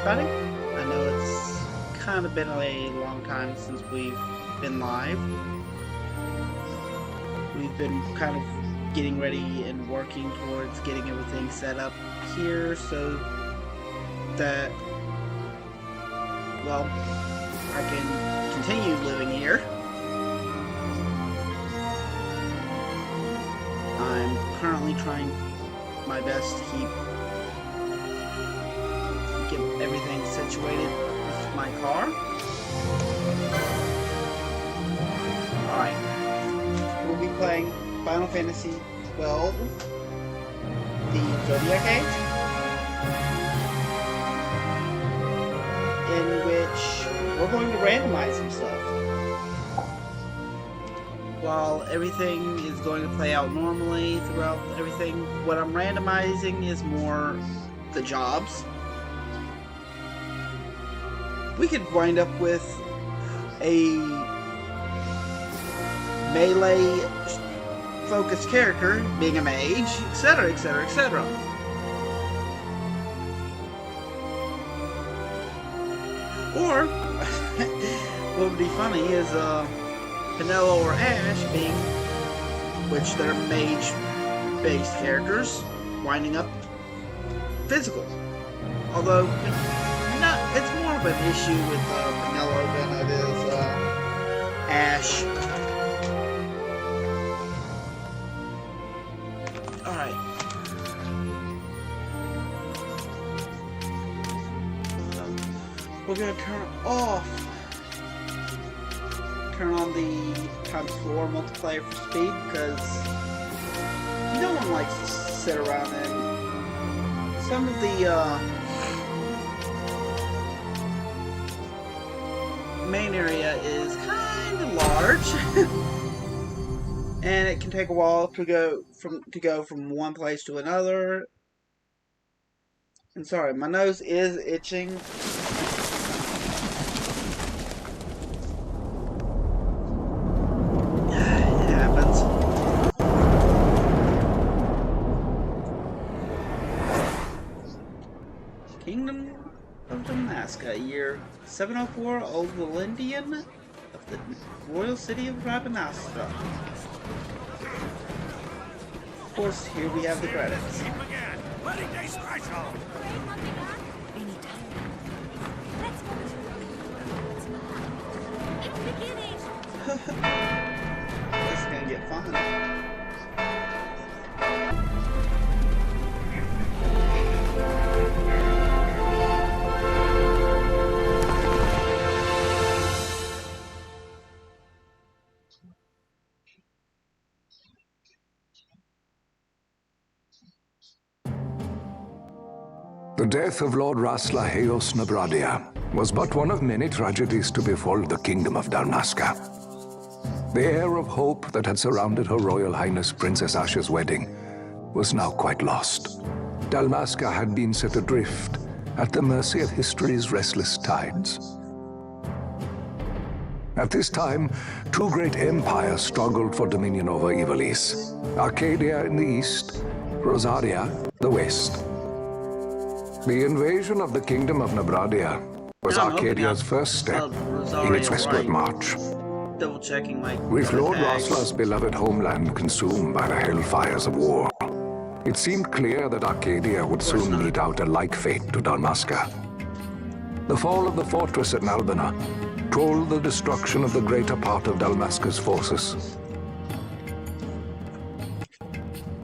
everybody. I know it's kind of been a long time since we've been live. We've been kind of getting ready and working towards getting everything set up here so that, well, I can continue living here. I'm currently trying my best to get everything situated with my car. Alright, we'll be playing Final Fantasy XII, the Zodiac Age, in which we're going to randomize some stuff. While everything is going to play out normally throughout everything, what I'm randomizing is more the jobs. We could wind up with a melee focused character being a mage, etc, etc, etc. Or what would be funny is Henne or Ashe being, which they're mage-based characters, winding up physical. Although, it's more of an issue with Henne than it is Ashe. Alright. We're going to turn on the ×4 multiplayer for speed, because no one likes to sit around and some of the main area is kind of large and it can take a while to go from one place to another. And sorry, my nose is itching. Kingdom of Dalmasca, year 704, Old Valendian of the royal city of Randomizing. Of course, here we have the credits. This is gonna get fun. The death of Lord Rasla Heos Nabradia was but one of many tragedies to befall the Kingdom of Dalmasca. The air of hope that had surrounded Her Royal Highness Princess Ashe's wedding was now quite lost. Dalmasca had been set adrift at the mercy of history's restless tides. At this time, two great empires struggled for dominion over Ivalice: Archadia in the east, Rozarria the west. The invasion of the Kingdom of Nabradia was Arcadia's first step in its westward march. Double checking my With Lord Rasla's beloved homeland consumed by the hellfires of war, it seemed clear that Archadia would soon mete out a like fate to Dalmasca. The fall of the fortress at Nalbina told the destruction of the greater part of Dalmasca's forces.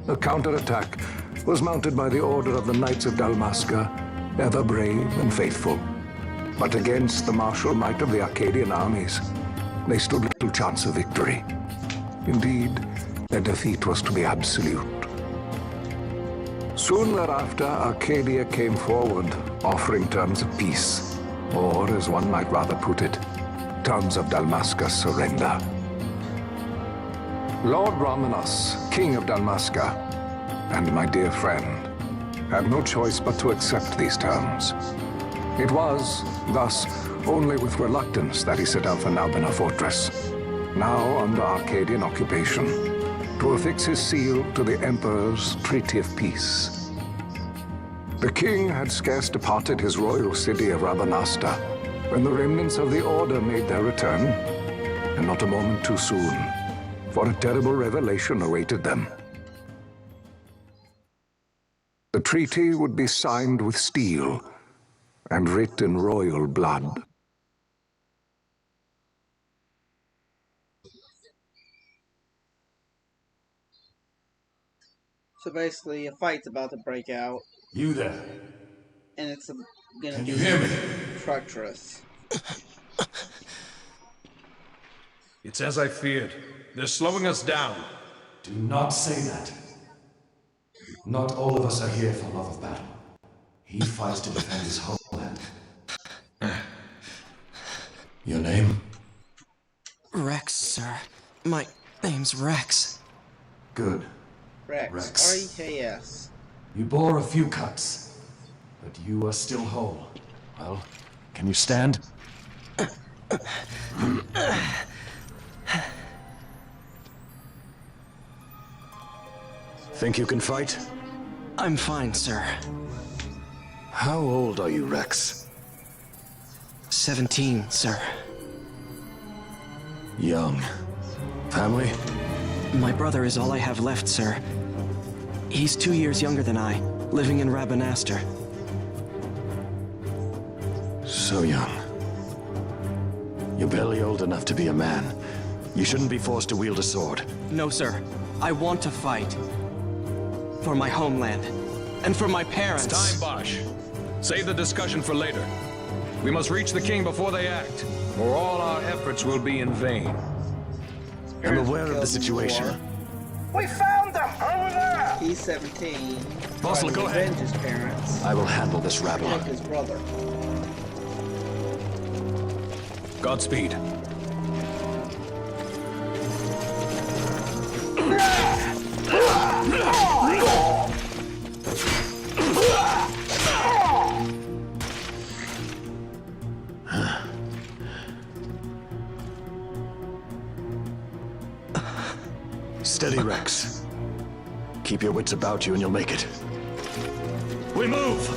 A counterattack was mounted by the order of the Knights of Dalmasca, ever brave and faithful. But against the martial might of the Archadian armies, they stood little chance of victory. Indeed, their defeat was to be absolute. Soon thereafter, Archadia came forward, offering terms of peace, or, as one might rather put it, terms of Dalmasca's surrender. Lord Ramenas, King of Dalmasca, and my dear friend, had no choice but to accept these terms. It was, thus, only with reluctance that he set out for Nalbina Fortress, now under Arcadian occupation, to affix his seal to the Emperor's Treaty of Peace. The king had scarce departed his royal city of Rabanasta when the remnants of the Order made their return, and not a moment too soon, for a terrible revelation awaited them. The treaty would be signed with steel and writ in royal blood. So basically, a fight's about to break out. You there? And it's gonna Can be you hear me? treacherous. It's as I feared. They're slowing us down. Do not say that. Not all of us are here for love of battle. He fights to defend his homeland. Your name? Rex, sir. My name's Rex. Good. Rex. Rex. R-E-K-S. You bore a few cuts, but you are still whole. Well, can you stand? Think you can fight? I'm fine, sir. How old are you, Rex? 17, sir. Young. Family? My brother is all I have left, sir. He's 2 years younger than I, living in Rabanasta. So young. You're barely old enough to be a man. You shouldn't be forced to wield a sword. No, sir. I want to fight. For my homeland. And for my parents. It's time, Bosch. Save the discussion for later. We must reach the king before they act, or all our efforts will be in vain. I'm aware of the situation. We found them! Over there! He's 17. Boss, trying to go ahead. avenge his parents. I will handle this rabble. Protect his brother. Godspeed. Steady, Rex. Keep your wits about you and you'll make it. We move!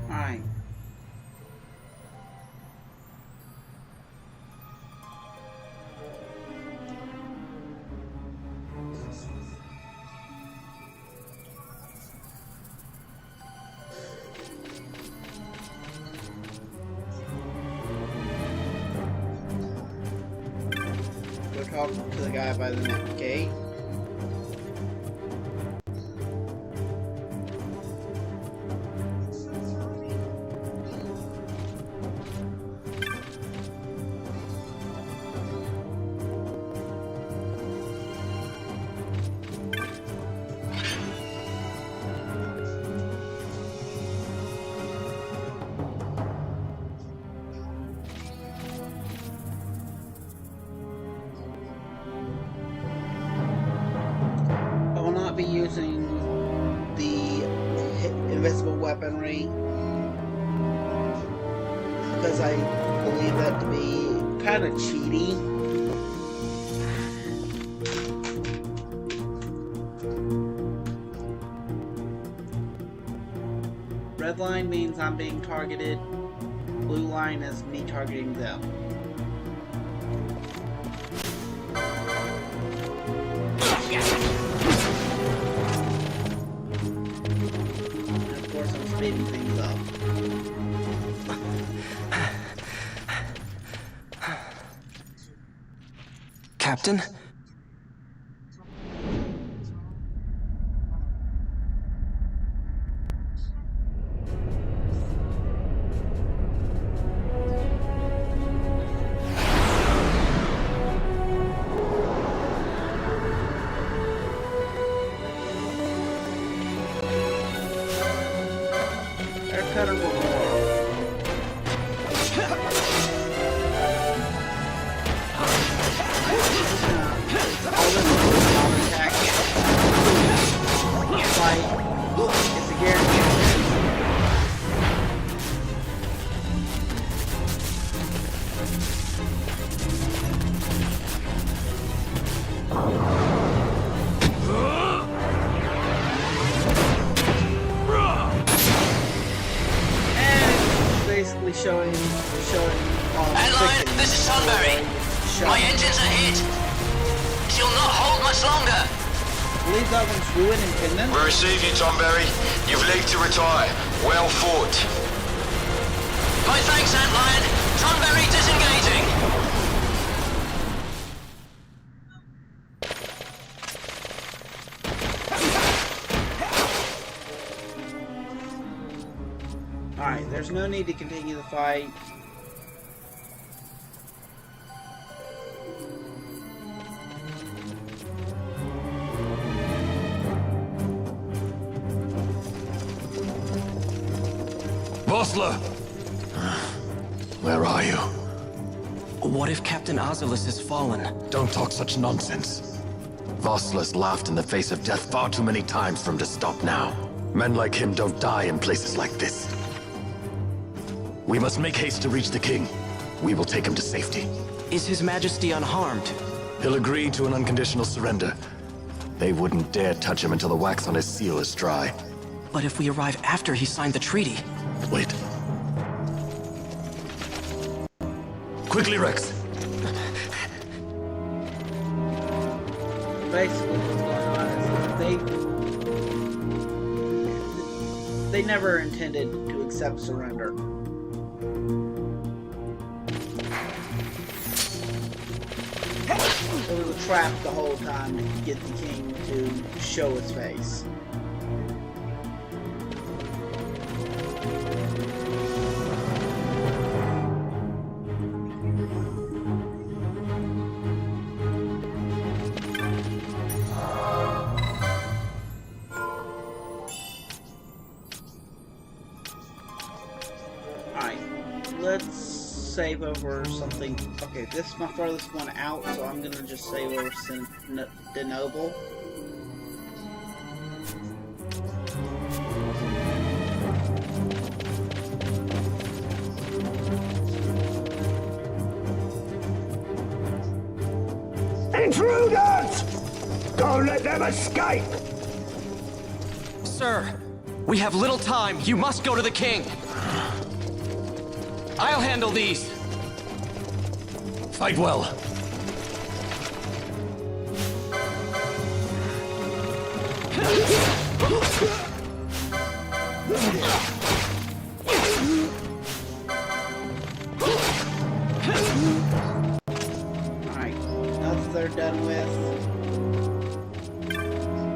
Alright. Go talk to the guy by the gate. I will not be using the invisible weaponry because I believe that to be kind of cheaty. Red line means I'm being targeted. Blue line is me targeting them. And of course I'm speeding things up. Captain? Cutter will more. basically showing Headline, this is Sunbury. My engines are hit. She'll not hold much longer. I believe that one's Ruin and Finland. We receive you, Tonberry. You've leave to retire. Well fought. My thanks, Antlion. Sunbury disengaging. Alright, there's no need to continue the fight. Vossler! Where are you? What if Captain Ivalice has fallen? Don't talk such nonsense. Vossler's laughed in the face of death far too many times for him to stop now. Men like him don't die in places like this. We must make haste to reach the king. We will take him to safety. Is His Majesty unharmed? He'll agree to an unconditional surrender. They wouldn't dare touch him until the wax on his seal is dry. But if we arrive after he signed the treaty... Wait. Quickly, Rex. Basically what's going on is they never intended to accept surrender. It was a trap the whole time to get the king to show his face. Let's save over something. Okay, this is my farthest one out, so I'm gonna just save over De Noble. Intruders! Don't let them escape! Sir, we have little time. You must go to the king. I'll handle these. Fight well. Alright, now that they're done with,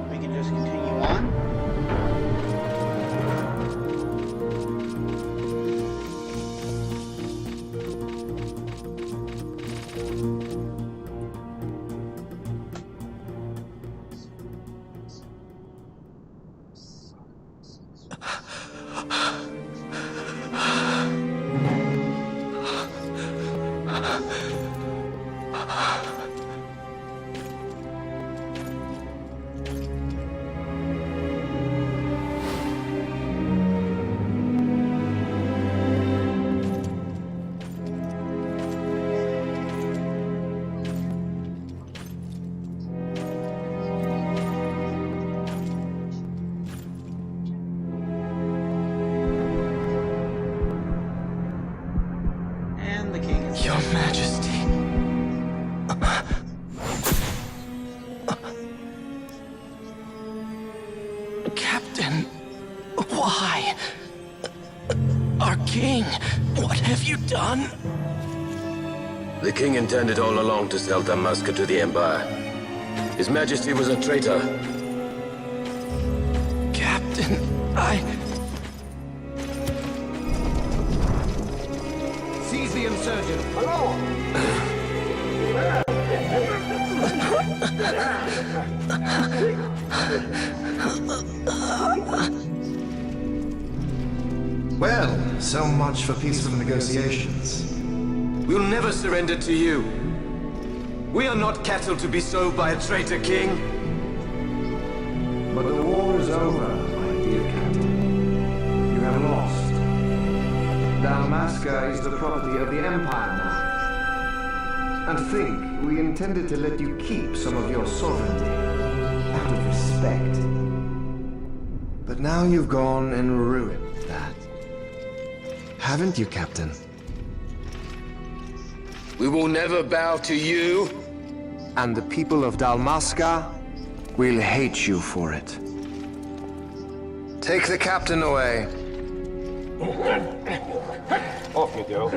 we can just continue on. Your Majesty. Captain, why? Our king, what have you done? The king intended all along to sell Dalmasca to the Empire. His Majesty was a traitor. Captain, Seize the insurgent. Well, so much for peaceful negotiations. We'll never surrender to you. We are not cattle to be sold by a traitor king. But the war is over, my dear captain. You have lost. Dalmasca is the property of the Empire now. And think, we intended to let you keep some of your sovereignty, out of respect. But now you've gone and ruined that. Haven't you, Captain? We will never bow to you. And the people of Dalmasca will hate you for it. Take the captain away. Off you go.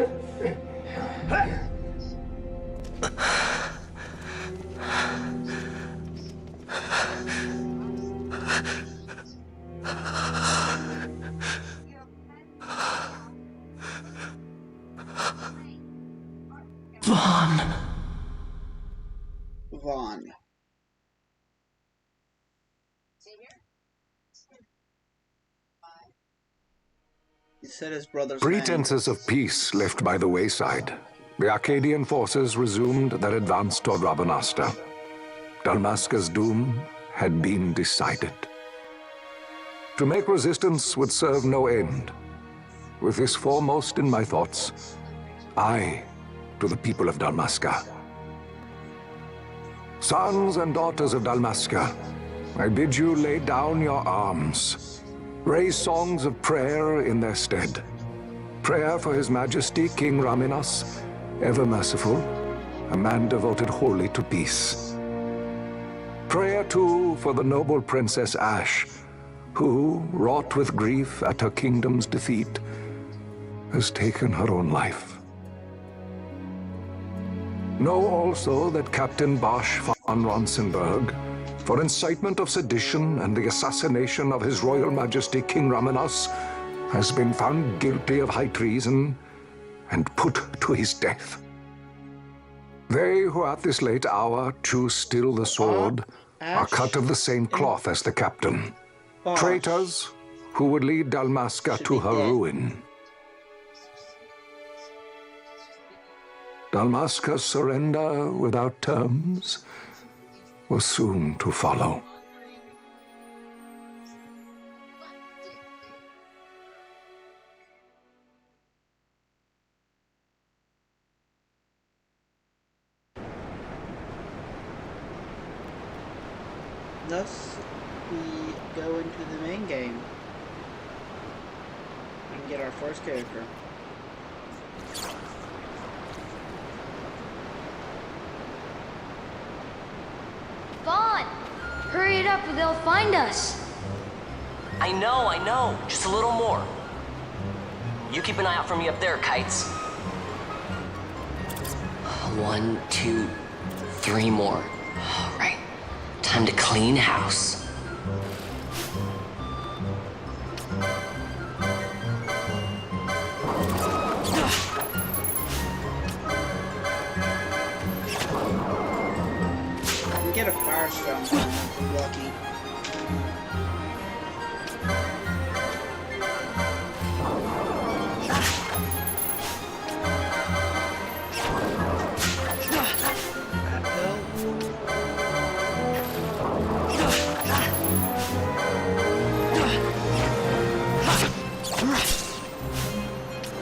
Vaan. Vaan. He said his brother's Pretenses of peace left by the wayside, the Archadian forces resumed their advance toward Rabanasta. Dalmasca's doom had been decided. To make resistance would serve no end. With this foremost in my thoughts, I to the people of Dalmasca. Sons and daughters of Dalmasca, I bid you lay down your arms. Raise songs of prayer in their stead. Prayer for His Majesty King Raminas, ever merciful, a man devoted wholly to peace. Prayer, too, for the noble Princess Ashe, who, wrought with grief at her kingdom's defeat, has taken her own life. Know also that Captain Bosch von Ronsenberg, for incitement of sedition and the assassination of His Royal Majesty King Raminas, has been found guilty of high treason and put to his death. They who at this late hour choose still the sword are cut of the same cloth as the captain. Traitors who would lead Dalmasca to her ruin. Dalmasca's surrender without terms was soon to follow. Thus, we go into the main game and get our first character. Vaan! Hurry it up or they'll find us! I know. Just a little more. You keep an eye out for me up there, Kites. 1, 2, 3 more. All right. Time to clean house. Get a firestone. Lucky.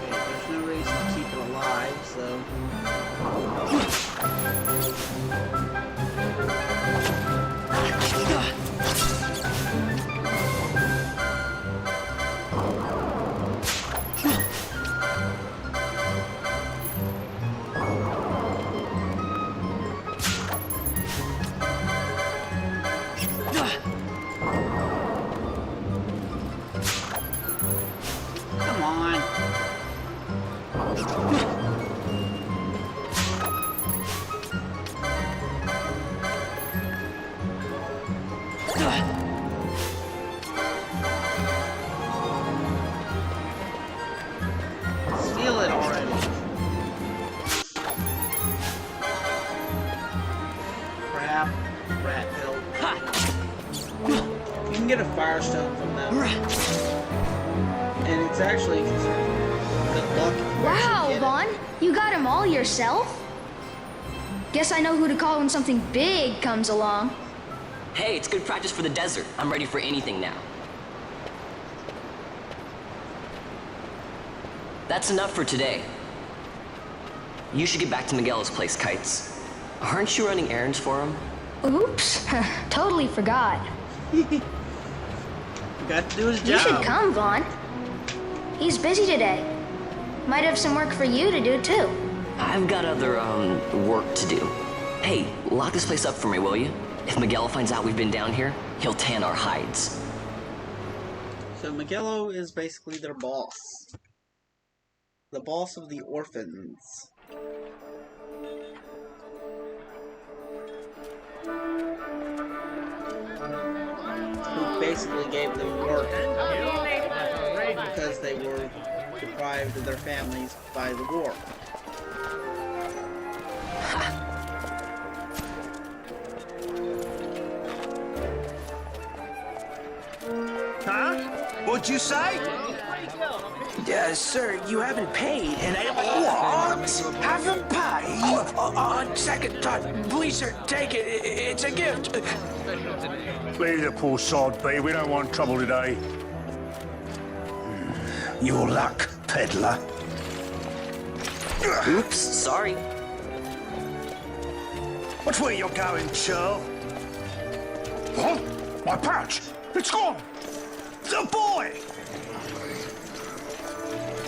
There's no reason to keep it alive, so. Come on. Steal it already. Crap. Rat hill. You can get a firestone from them. And it's actually good luck. Wow, Vaan! You got him all yourself? Guess I know who to call when something big comes along. Hey, it's good practice for the desert. I'm ready for anything now. That's enough for today. You should get back to Miguel's place, Kites. Aren't you running errands for him? Oops, totally forgot. Got to do his job. You should come, Vaan. He's busy today. Might have some work for you to do, too. I've got other, work to do. Hey, lock this place up for me, will you? If Miguel finds out we've been down here, he'll tan our hides. So Miguel is basically their boss. The boss of the orphans. Who basically gave them work because they were deprived of their families by the war. Huh? What'd you say? Sir, you haven't paid, and I... What? Haven't paid? On second thought, please, sir, take it. It's a gift. Leave the poor sod be. We don't want trouble today. Your luck, peddler. Oops, sorry. Watch where you're going, churl. What? My pouch? It's gone. The boy!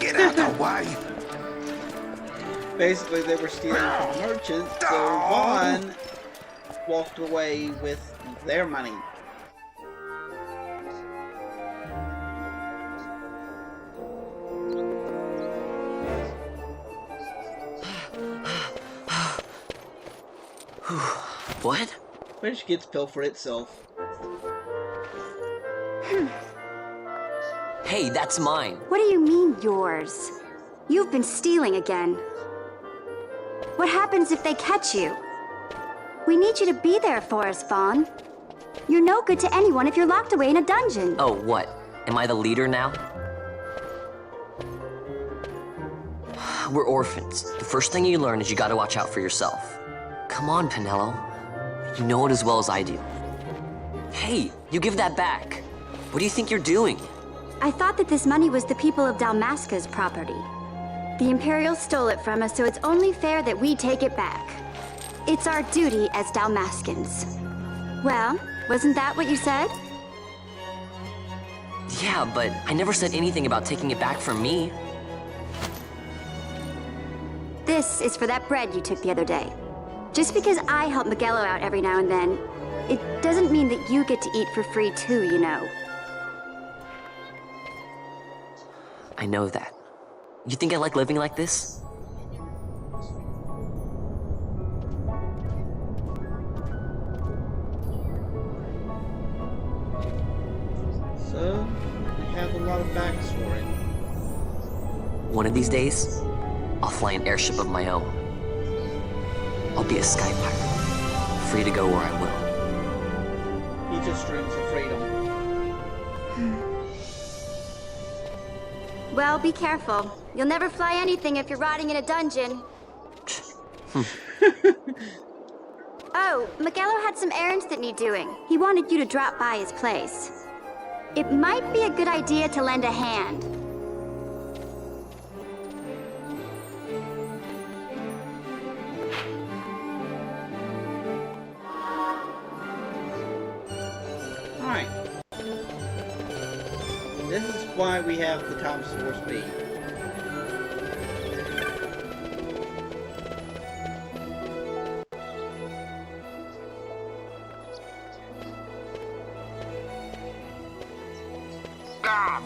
Get out the way! Basically, they were stealing from a merchant, so Vaan walked away with their money. What? Which gets built for itself. Hey, that's mine. What do you mean, yours? You've been stealing again. What happens if they catch you? We need you to be there for us, Vaan. You're no good to anyone if you're locked away in a dungeon. Oh, what? Am I the leader now? We're orphans. The first thing you learn is you gotta watch out for yourself. Come on, Pinello. You know it as well as I do. Hey, you give that back. What do you think you're doing? I thought that this money was the people of Dalmasca's property. The Imperials stole it from us, so it's only fair that we take it back. It's our duty as Dalmascans. Well, wasn't that what you said? Yeah, but I never said anything about taking it back from me. This is for that bread you took the other day. Just because I help Miguelo out every now and then, it doesn't mean that you get to eat for free too, you know. I know that. You think I like living like this? So, we have a lot of backstory. One of these days, I'll fly an airship of my own. I'll be a sky pirate, free to go where I will. He just dreams of freedom. Well, be careful. You'll never fly anything if you're rotting in a dungeon. Oh, Miguelo had some errands that need doing. He wanted you to drop by his place. It might be a good idea to lend a hand. Alright. This is why we have the Times 4 speed.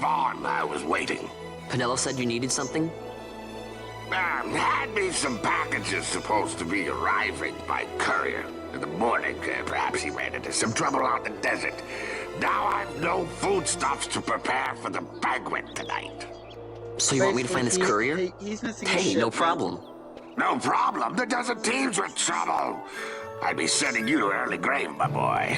Vaan, I was waiting. Pinello said you needed something? Had me some packages supposed to be arriving by courier. In the morning, perhaps he ran into some trouble out in the desert. Now I've no foodstuffs to prepare for the banquet tonight. So you want me to find this courier? Hey, no problem. No problem. The desert teems with trouble. I'd be sending you to early grave, my boy.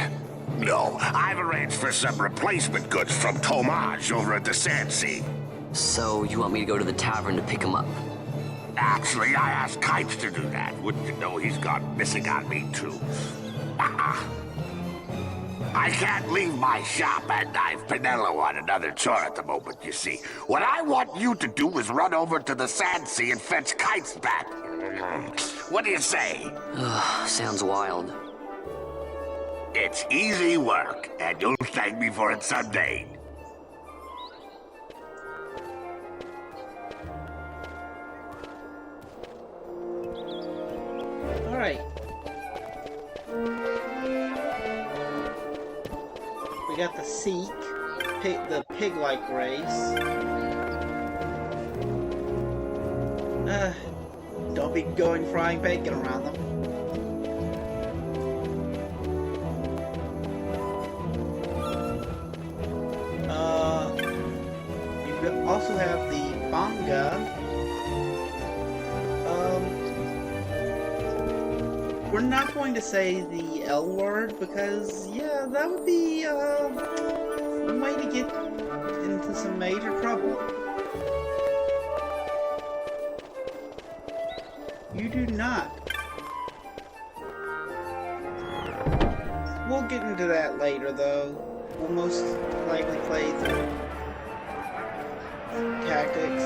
No, I've arranged for some replacement goods from Tomage over at the Sand Sea. So you want me to go to the tavern to pick him up? Actually, I asked Kites to do that. Wouldn't you know he's gone missing on me, too? I can't leave my shop, and I've Pinello on another chore at the moment, you see. What I want you to do is run over to the Sand Sea and fetch Kites back. What do you say? Sounds wild. It's easy work, and you'll thank me for it someday. We got the Seek, the pig-like race. Don't be going frying bacon around them. You also have the Banga. We're not going to say the L word because, yeah, that would be a way to get into some major trouble. You do not. We'll get into that later, though. We'll most likely play through tactics.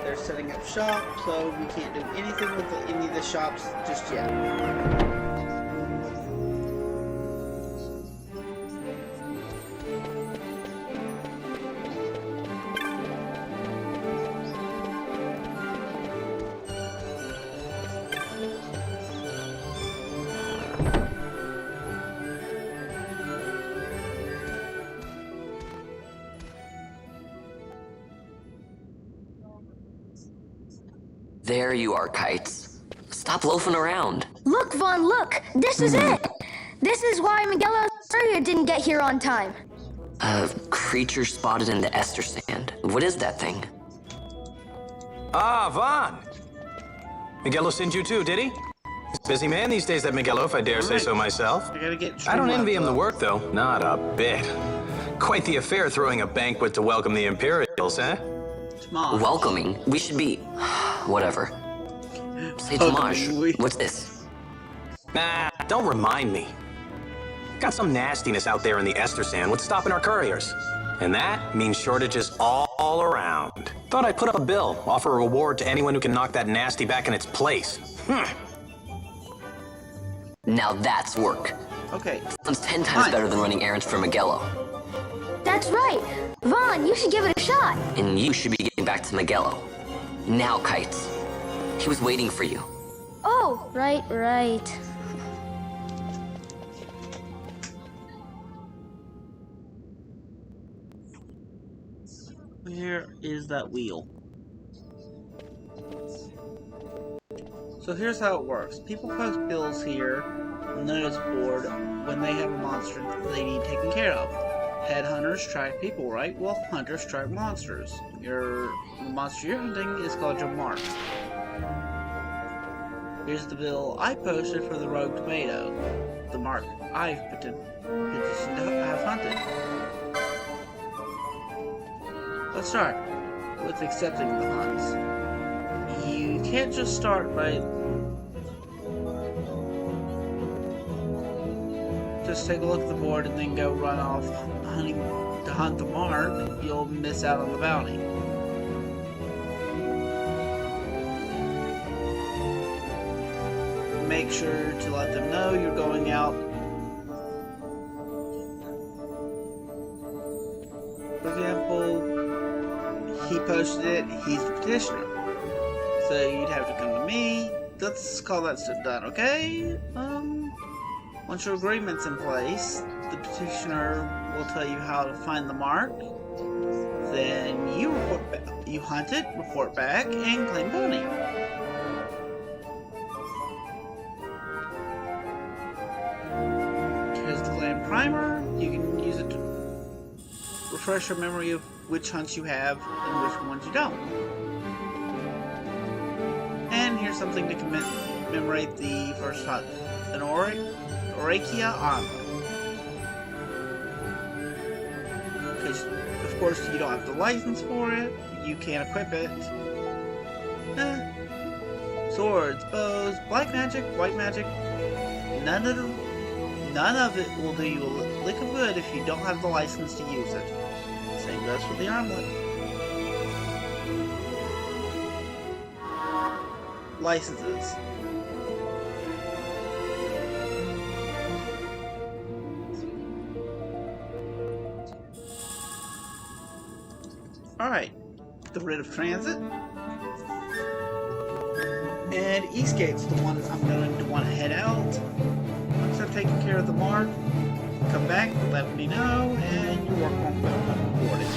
They're setting up shop, so we can't do anything with any of the shops just yet. There you are, Kites. Stop loafing around. Look, Vaan, look! This is it! This is why Miguel Archadia didn't get here on time. A creature spotted in the Ester sand. What is that thing? Ah, Vaan! Miguelo sent you too, did he? He's a busy man these days, that Miguelo, if I dare say so myself. I don't envy him the work, though. Not a bit. Quite the affair throwing a banquet to welcome the Imperials, eh? Welcoming? We should be... whatever. Say Tomasz, what's this? Nah, don't remind me. Got some nastiness out there in the Ester sand. What's stopping our couriers? And that means shortages all around. Thought I'd put up a bill, offer a reward to anyone who can knock that nasty back in its place. Now that's work. Okay. Sounds 10 times better than running errands for Miguelo. That's right! Vaan, you should give it a shot! And you should be getting back to Miguelo. Now, Kites. He was waiting for you. Oh, right. Where is that wheel? So here's how it works. People post bills here on the notice board when they have a monster they need taken care of. Headhunters track people, right? Well, hunters track monsters. The monster you're hunting is called your mark. Here's the bill I posted for the rogue tomato. The mark I've petitioned to have hunted. Let's start with accepting the hunts. You can't just start by... just take a look at the board and then go run off hunting to hunt the mark. You'll miss out on the bounty. Make sure to let them know you're going out. For example, he posted it, he's the petitioner. So you'd have to come to me. Let's call that stuff done, okay? Once your agreement's in place, the petitioner will tell you how to find the mark. Then you hunt it, report back, and claim bounty. Here's the clan primer. You can use it to refresh your memory of which hunts you have and which ones you don't. And here's something to commemorate the first hunt. An Archadia armor. Because, of course, you don't have the license for it. You can't equip it. Swords, bows, black magic, white magic. None of it will do you a lick of good if you don't have the license to use it. Same goes for the armlet. Licenses. Alright, the writ of transit. And Eastgate's the one I'm going to want to head out. Once I've taken care of the mark, come back, let me know, and your work won't be rewarded.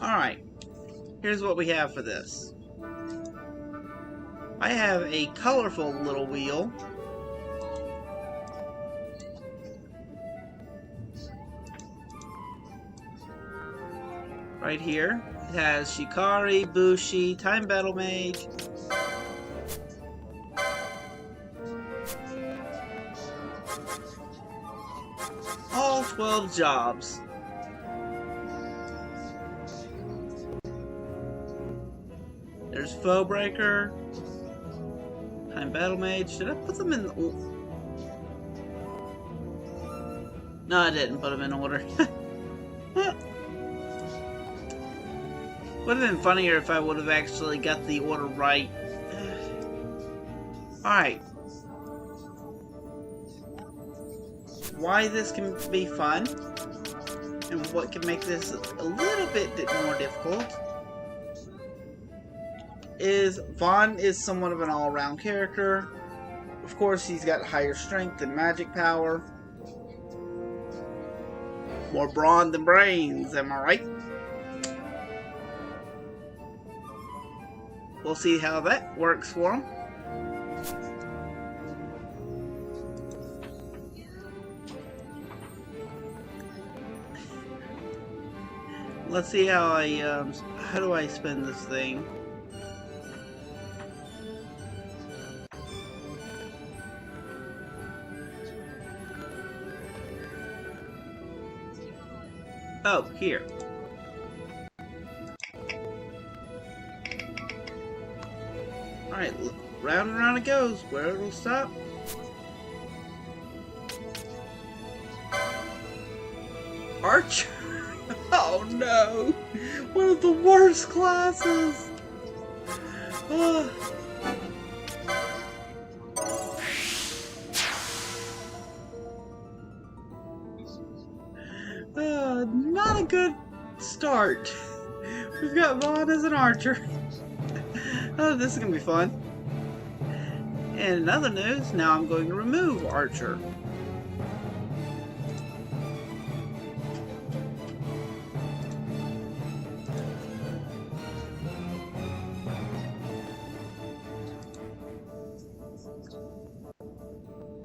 Alright, here's what we have for this. I have a colorful little wheel. Right here. It has Shikari, Bushi, Time Battle Mage. All 12 jobs. There's Foebreaker, Time Battle Mage. Did I put them in? No, I didn't put them in order. Would have been funnier if I would have actually got the order right. Alright. Why this can be fun, and what can make this a little bit more difficult, is Vaan is somewhat of an all-around character. Of course, he's got higher strength and magic power. More brawn than brains, am I right? We'll see how that works for him. Let's see how how do I spin this thing? Oh, here. Alright, round and round it goes. Where it'll stop? Archer? Oh no! One of the worst classes! Oh. Not a good start. We've got Vaan as an archer. Oh, this is gonna be fun. And in other news, now I'm going to remove Archer.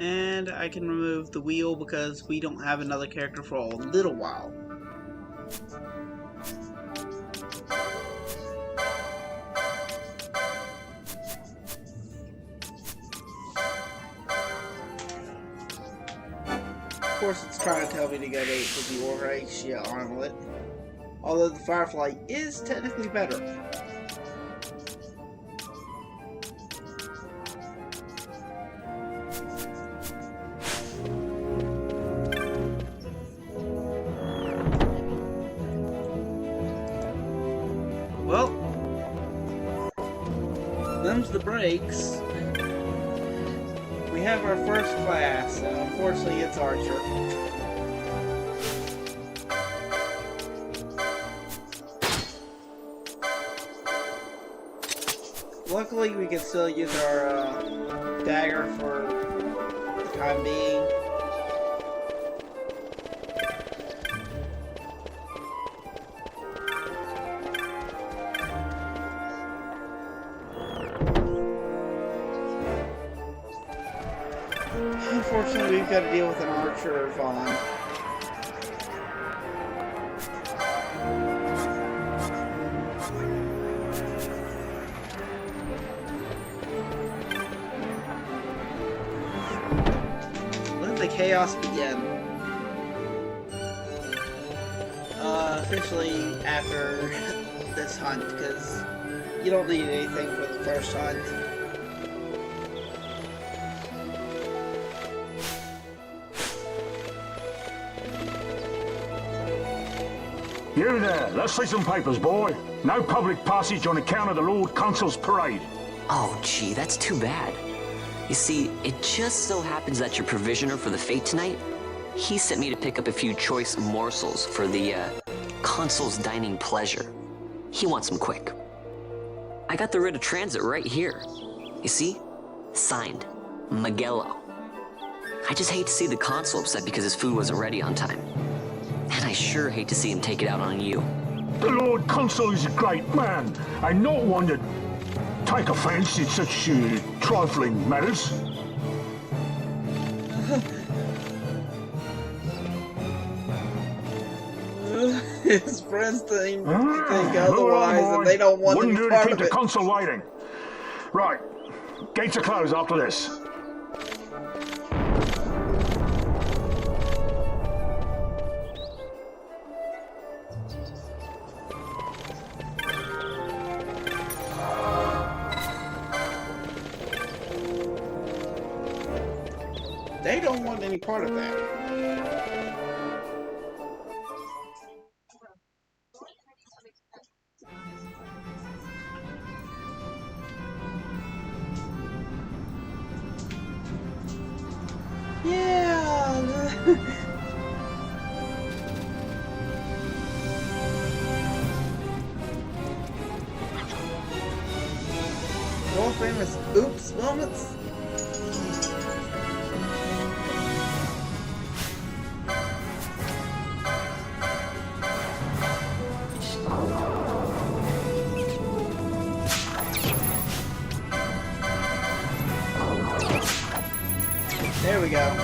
And I can remove the wheel because we don't have another character for a little while. Of course, it's trying to tell me to go to the Archadia armlet, although the Firefly is technically better. Well, them's the breaks. We have our first class, and unfortunately it's Archer. Luckily we can still use our dagger for the time being. Unfortunately, we've got to deal with an Archer Vaan. Let the chaos begin. Officially after this hunt, because you don't need anything for the first hunt. You there, let's see some papers, boy. No public passage on account of the Lord Consul's parade. Oh, gee, that's too bad. You see, it just so happens that your provisioner for the fete tonight, he sent me to pick up a few choice morsels for the Consul's dining pleasure. He wants them quick. I got the writ of transit right here. You see? Signed, Magello. I just hate to see the consul upset because his food wasn't ready on time. And I sure hate to see him take it out on you. The Lord Consul is a great man, and not one to take offense in such trifling matters. His friends think otherwise, and they don't want Wouldn't any do part to keep of the it. Consul waiting. Right, gates are closed after this. They don't want any part of that. Yeah. World famous oops moments. There we go.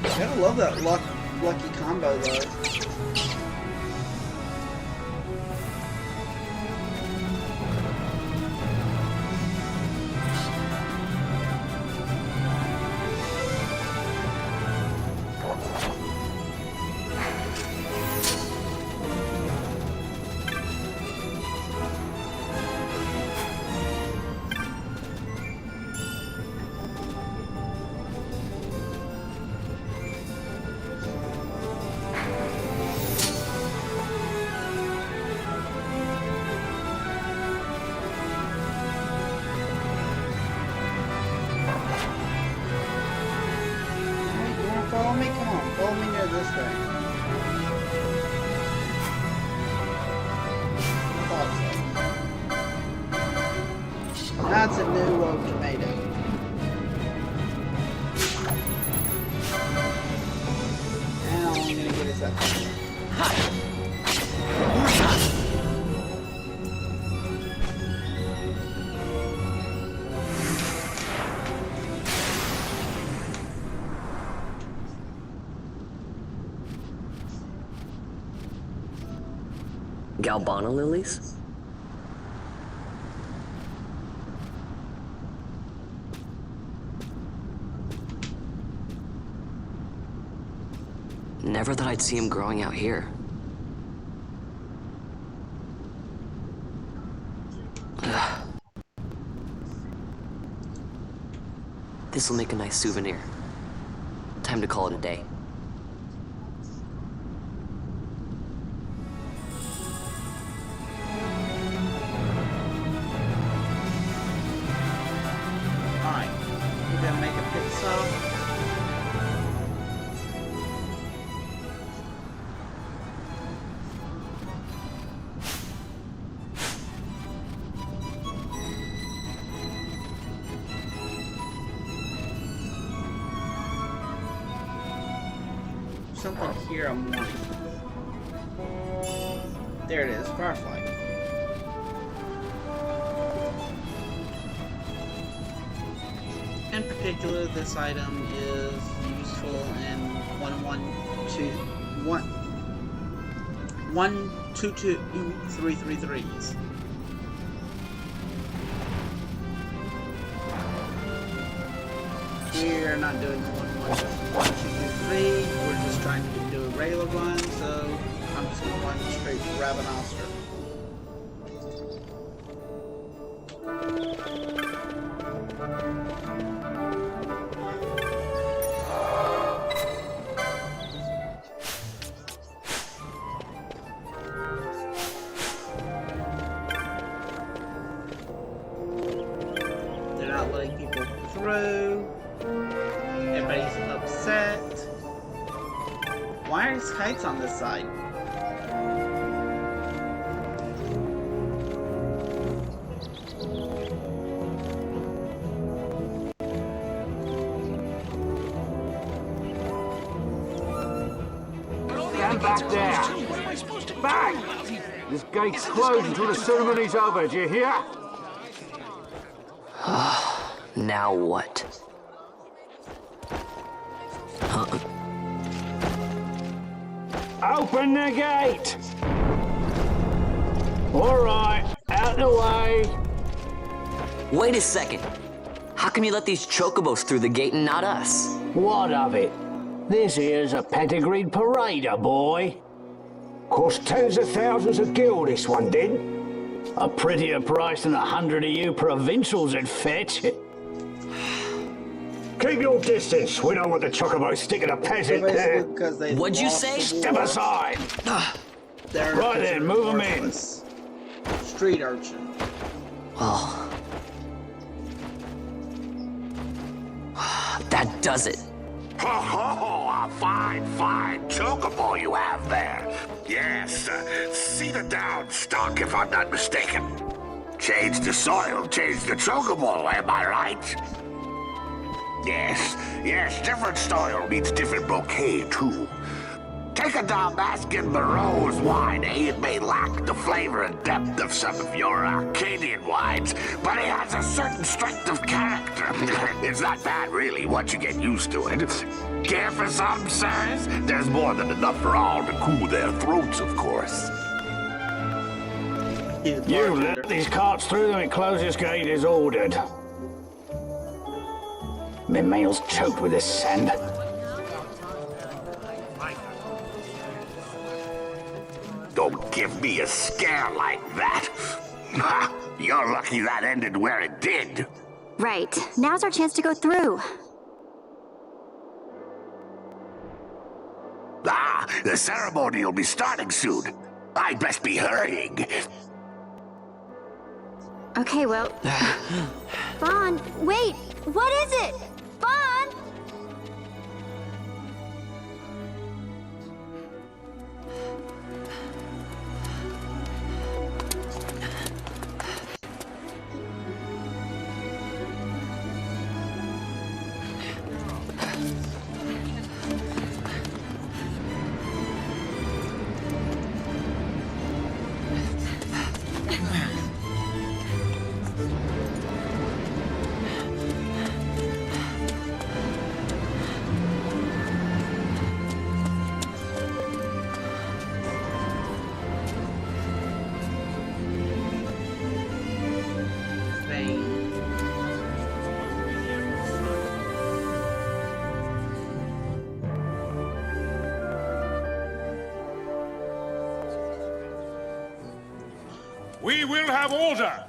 Gotta love that lucky combo though. Follow me? Come on, follow me near this thing. That's a new tomato. And all I'm gonna get is that thing. Galbana lilies? Never thought I'd see him growing out here. This'll make a nice souvenir. Time to call it a day. Alright, we're gonna make a pit stop. Something here I'm wanting. There it is, Firefly. In particular, this item is useful in 1-2-2-3-3-3s. We're not doing 1-1-1-2-3. We're just trying to do a regular run, so I'm just going to run straight to Ravenostra. They're not letting people through. nice kites on this side. Stand back there! Back! This gate's closed until the ceremony's over, do you hear? Now what? Open the gate! Alright, out the way! Wait a second. How come you let these chocobos through the gate and not us? What of it? This here's a pedigreed parader, boy. Cost tens of thousands of gil, this one did. A prettier price than 100 of you provincials would fetch. Keep your distance. We don't want the chocobos sticking a peasant there. What'd you say? Step aside. Right then, move them in. Street urchin. Well, that does it. Ho ho ho! A fine chocobo you have there. Yes, cedar down stock if I'm not mistaken. Change the soil, change the chocobo, am I right? Yes, different soil means different bouquet too. Take a Dalmascan Barrow's wine, it may lack the flavor and depth of some of your Archadian wines, but it has a certain strength of character. It's not bad, really, once you get used to it. Care for some, sirs? There's more than enough for all to cool their throats, of course. You let these carts through them and close this gate as ordered. My meal's choked with this sand. Don't give me a scare like that. You're lucky that ended where it did. Right. Now's our chance to go through. The ceremony will be starting soon. I'd best be hurrying. Okay, well... Vaan, wait! What is it? Vaan! We will have order.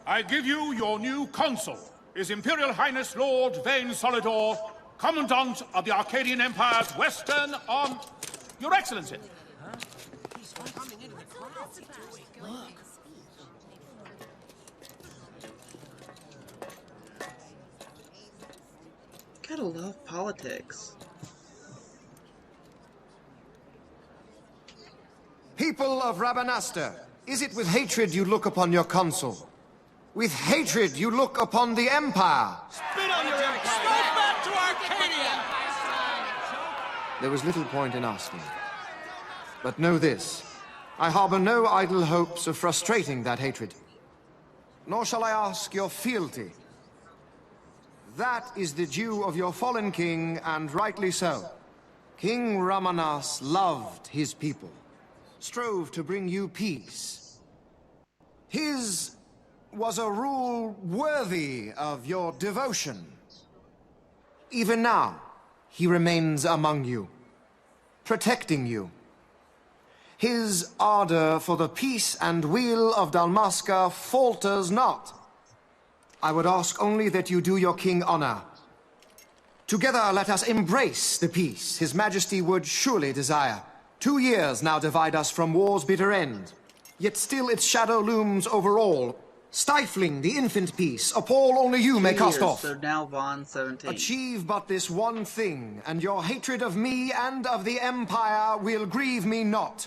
I give you your new consul, His Imperial Highness Lord Vaan Solidor, Commandant of the Archadian Empire's Western Arm... Your Excellency. Gotta love politics. People of Rabanastre, is it with hatred you look upon your consul? With hatred you look upon the Empire? Spit on your empire! Straight back to Archadia! There was little point in asking. But know this, I harbor no idle hopes of frustrating that hatred. Nor shall I ask your fealty. That is the due of your fallen king, and rightly so. King Ramanas loved his people, strove to bring you peace. His was a rule worthy of your devotion. Even now, he remains among you, protecting you. His ardor for the peace and weal of Dalmasca falters not. I would ask only that you do your king honor. Together let us embrace the peace His Majesty would surely desire. 2 years now divide us from war's bitter end, yet still its shadow looms over all. Stifling the infant peace, a pall only you may cast off. So now Vaan 17. Achieve but this one thing, and your hatred of me and of the Empire will grieve me not.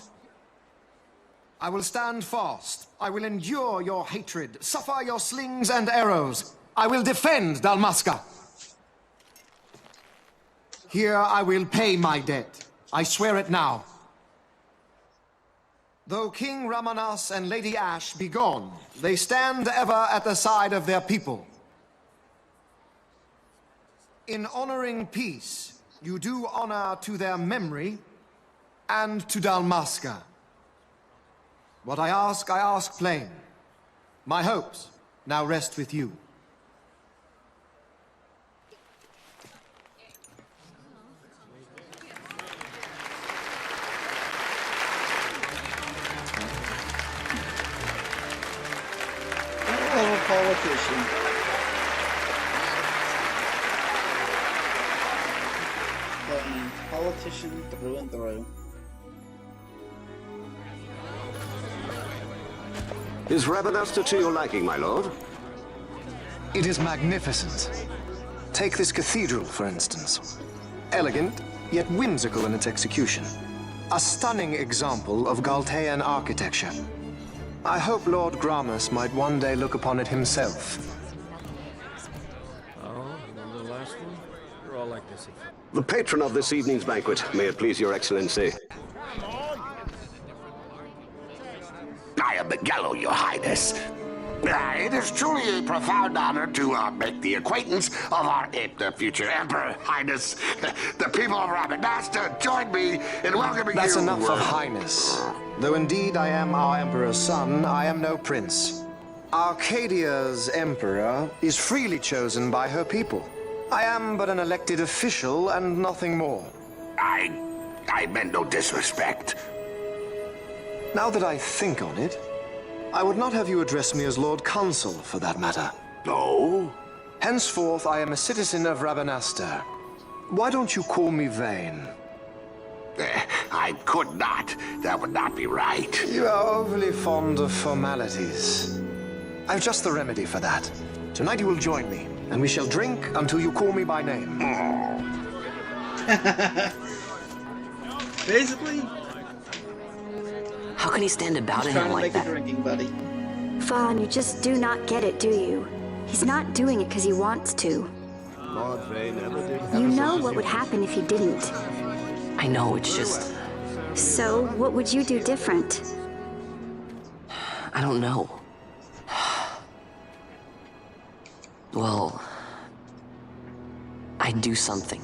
I will stand fast. I will endure your hatred, suffer your slings and arrows. I will defend Dalmasca. Here I will pay my debt. I swear it now. Though King Ramanas and Lady Ashe be gone, they stand ever at the side of their people. In honoring peace, you do honor to their memory and to Dalmasca. What I ask plain. My hopes now rest with you. Politician. That means politician through and through. Is Rabanasta to your liking, my lord? It is magnificent. Take this cathedral, for instance. Elegant, yet whimsical in its execution. A stunning example of Galtean architecture. I hope Lord Gramus might one day look upon it himself. Oh, the last one? You're all like this. The patron of this evening's banquet, may it please your excellency. I am Miguelo, your highness. It is truly a profound honor to make the acquaintance of our future emperor, highness. The people of Rabanasta join me in welcoming you. That's enough of highness. Though indeed I am our emperor's son, I am no prince. Archadia's emperor is freely chosen by her people. I am but an elected official and nothing more. I meant no disrespect. Now that I think on it, I would not have you address me as Lord Consul, for that matter. No? Henceforth, I am a citizen of Rabanasta. Why don't you call me Vaan? I could not. That would not be right. You are overly fond of formalities. I've just the remedy for that. Tonight you will join me, and we shall drink until you call me by name. Basically. How can he stand about him like that? Drinking buddy. Vaan, you just do not get it, do you? He's not doing it because he wants to. Lord Vaan never did. You know what would happen if he didn't. I know, it's just... So, what would you do different? I don't know. Well... I'd do something.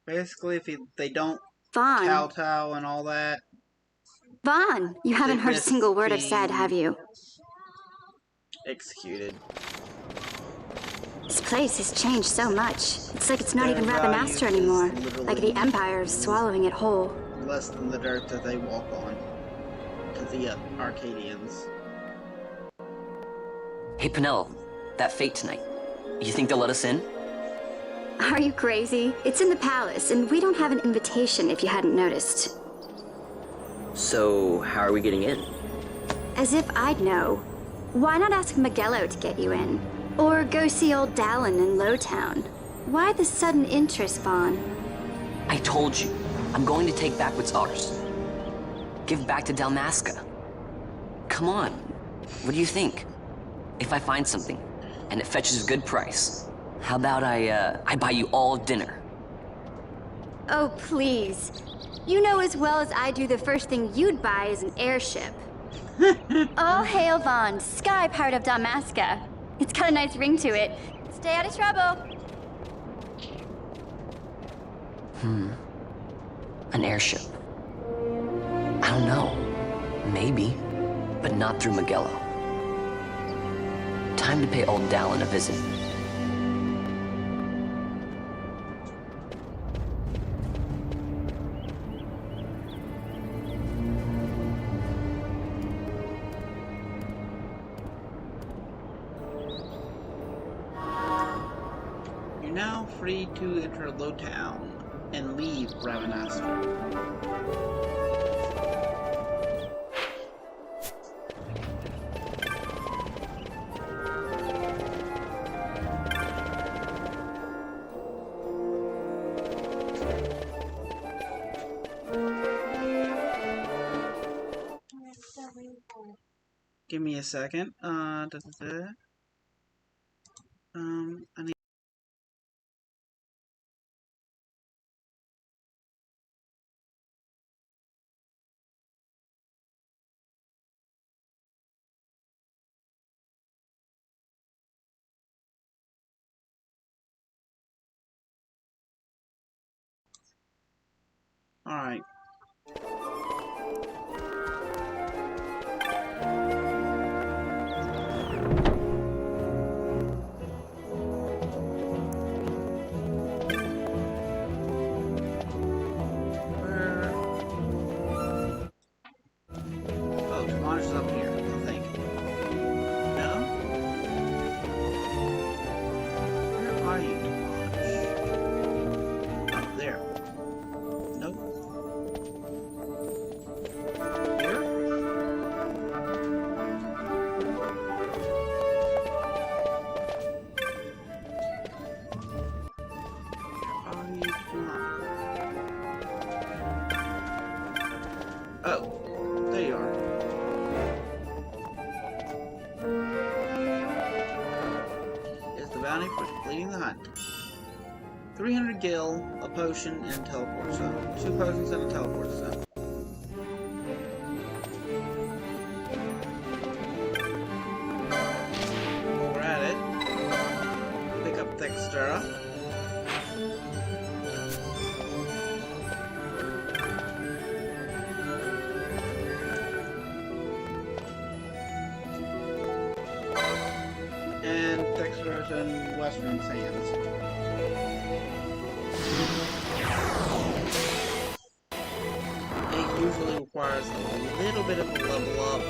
Basically, if they don't Vaan. kowtow and all that. Vaan, you haven't heard a single word I've said, have you? Executed. This place has changed so much. It's like it's not even Rabanasta anymore. Like the Empire is swallowing it whole. Less than the dirt that they walk on. To the Arcadians. Hey, Penelo, that fete tonight. You think they'll let us in? Are you crazy? It's in the palace, and we don't have an invitation if you hadn't noticed. So, how are we getting in? As if I'd know. Why not ask Miguelo to get you in? Or go see old Dallin in Lowtown? Why the sudden interest, Vaan? I told you, I'm going to take back what's ours. Give back to Dalmasca. Come on, what do you think? If I find something, and it fetches a good price, how about I buy you all dinner? Oh, please. You know as well as I do the first thing you'd buy is an airship. All hail Vaan, Sky Pirate of Dalmasca. It's got a nice ring to it. Stay out of trouble. An airship. I don't know. Maybe. But not through Miguelo. Time to pay old Dallin a visit. You're now free to enter Lowtown and leave Rabanasta. Give me a second. I need. All right. Oh, there you are. Is the bounty for completing the hunt. 300 gil, a potion, and a teleport zone. 2 potions and a teleport zone. While we're at it, pick up Thextera. And Thextera's in Western Sands. It usually requires a little bit of a level up.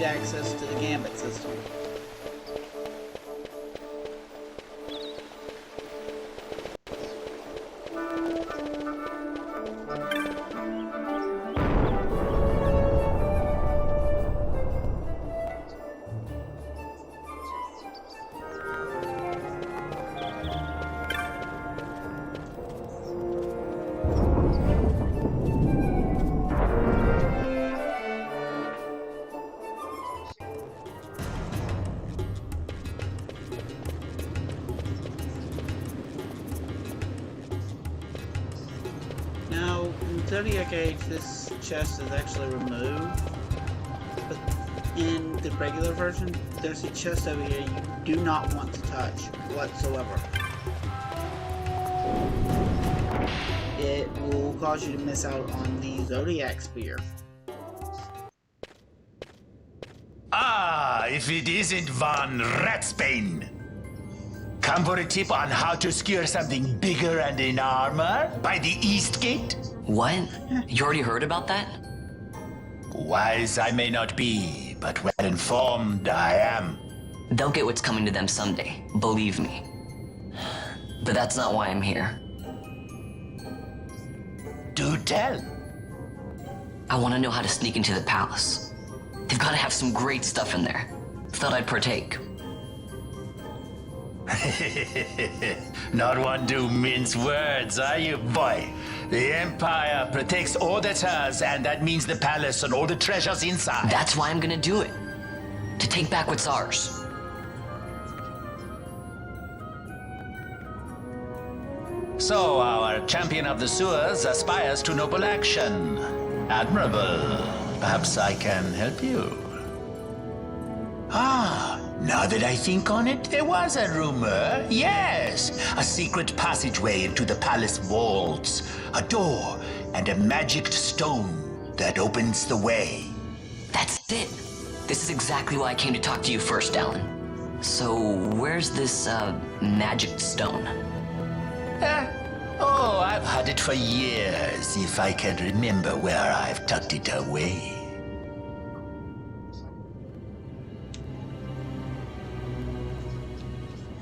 Access to the gambit system. Now, in Zodiac Age, this chest is actually removed, but in the regular version, there's a chest over here you do not want to touch whatsoever. It will cause you to miss out on the Zodiac Spear. Ah, if it isn't Vaan Ratsbane! Come for a tip on how to secure something bigger and in armor? By the East Gate? What? You already heard about that? Wise I may not be, but well informed I am. They'll get what's coming to them someday, believe me. But that's not why I'm here. Do tell. I want to know how to sneak into the palace. They've got to have some great stuff in there. Thought I'd partake. Not one to mince words, are you, boy? The Empire protects all that's hers, and that means the palace and all the treasures inside. That's why I'm gonna do it. To take back what's ours. So, our champion of the sewers aspires to noble action. Admirable. Perhaps I can help you. Ah, now that I think on it, there was a rumor. Yes, a secret passageway into the palace vaults, a door, and a magic stone that opens the way. That's it. This is exactly why I came to talk to you first, Alan. So, where's this, magic stone? Oh, I've had it for years, if I can remember where I've tucked it away.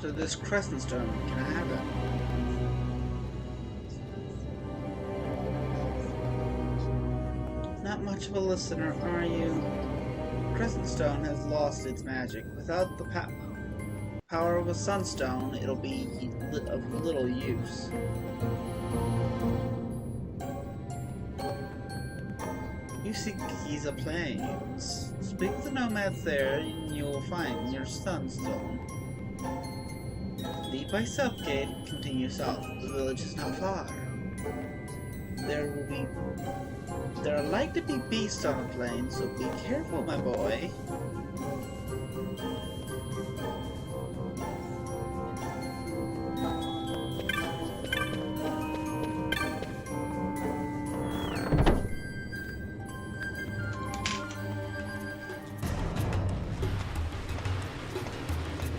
So this crescent stone, can I have it? Not much of a listener, are you? Crescent stone has lost its magic. Without the power of a sunstone, it'll be of little use. You see Giza Plains. Speak to the nomads there, and you will find your sunstone. Lead by Southgate and continue south. The village is not far. There are like to be beasts on the plain, so be careful, my boy.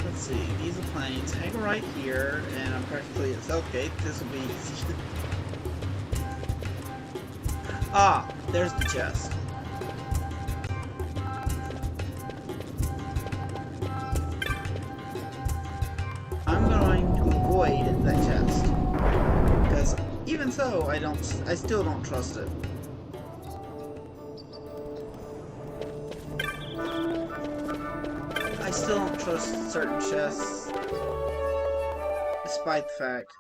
Let's see, these are plains. Hang right here, and I'm practically at Southgate. This will be easy. Ah, there's the chest. I'm going to avoid that chest. Because even so, I still don't trust it. I still don't trust certain chests. Despite the fact.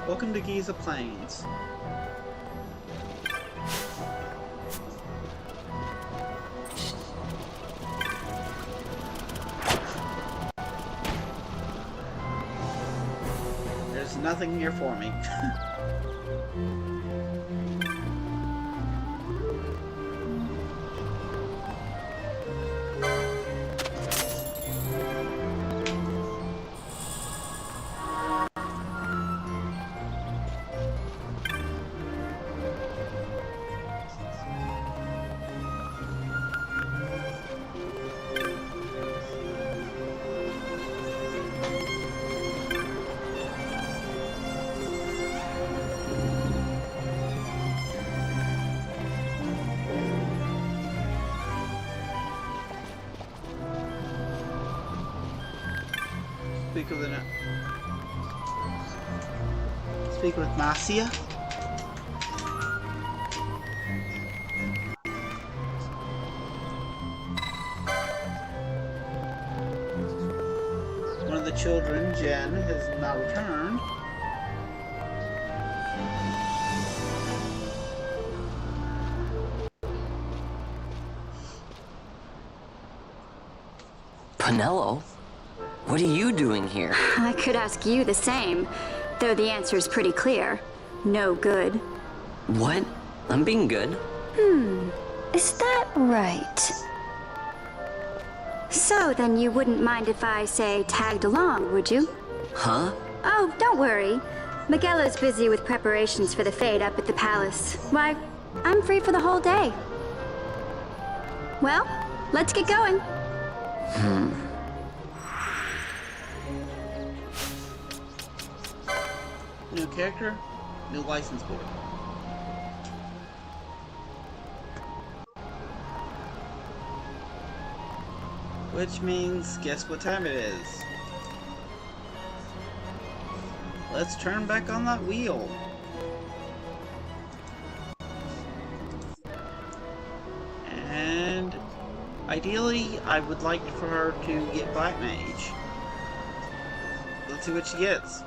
Welcome to Giza Plains. There's nothing here for me. Speak with Marcia. One of the children, Jen, has not returned. Penelo? What are you doing here? I could ask you the same, though the answer's pretty clear. No good. What? I'm being good. Is that right? So then you wouldn't mind if I, say, tagged along, would you? Huh? Oh, don't worry. Miguelo's busy with preparations for the fete up at the palace. Why, I'm free for the whole day. Well, let's get going. New character, new license board. Which means, guess what time it is? Let's turn back on that wheel. And ideally, I would like for her to get Black Mage. Let's see what she gets.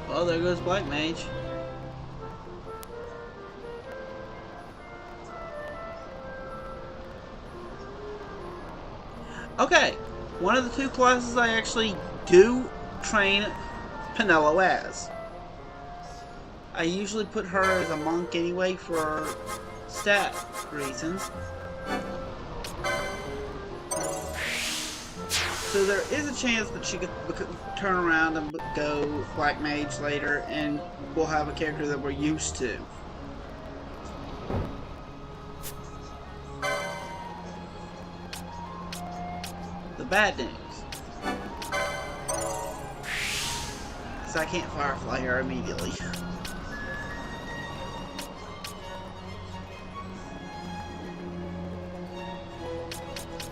Oh, there goes Black Mage. Okay, one of the two classes I actually do train Penelo as. I usually put her as a monk anyway for stat reasons. So there is a chance that she could turn around and go Black Mage later, and we'll have a character that we're used to. The bad news is I can't Firefly her immediately.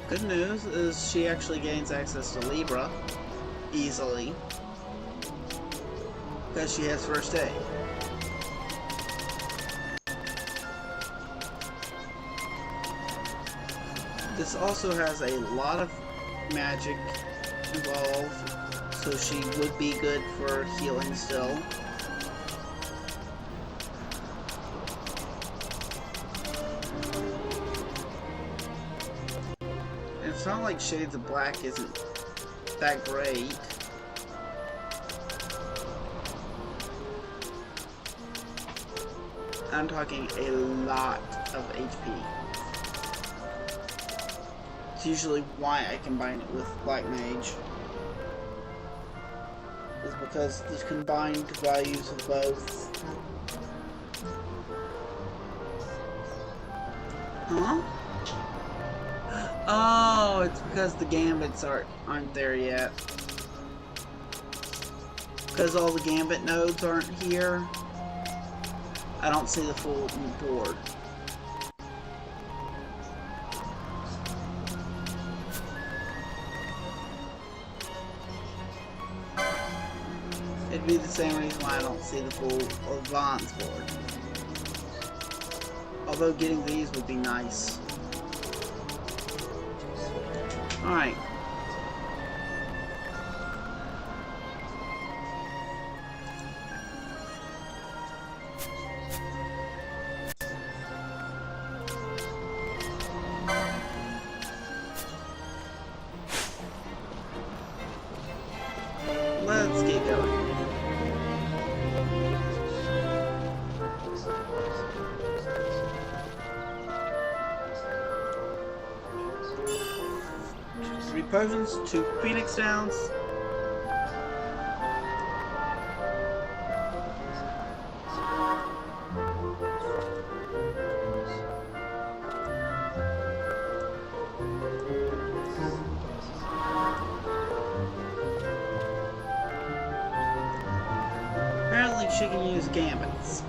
Good news is she actually gains access to Libra easily because she has first aid. This also has a lot of magic involved, so she would be good for healing still. It's not like Shades of Black isn't that great. I'm talking a lot of HP. It's usually why I combine it with Black Mage. Is because the combined values of both. Huh? Oh, it's because the gambits aren't there yet. Because all the gambit nodes aren't here. I don't see the full board. It'd be the same reason why I don't see the full of Vaan's board. Although getting these would be nice. Alright. Let's get going. Potions, 2 Phoenix Downs. Apparently she can use gambits.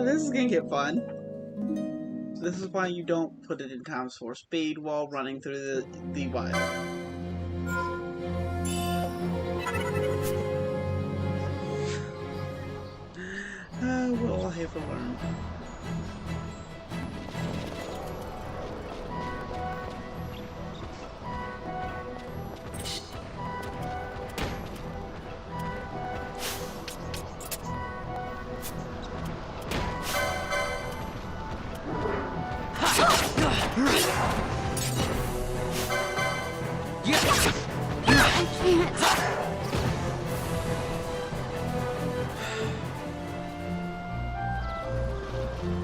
This is gonna get fun. This is why you don't put it in times 4 speed while running through the wild. We'll all have to learn.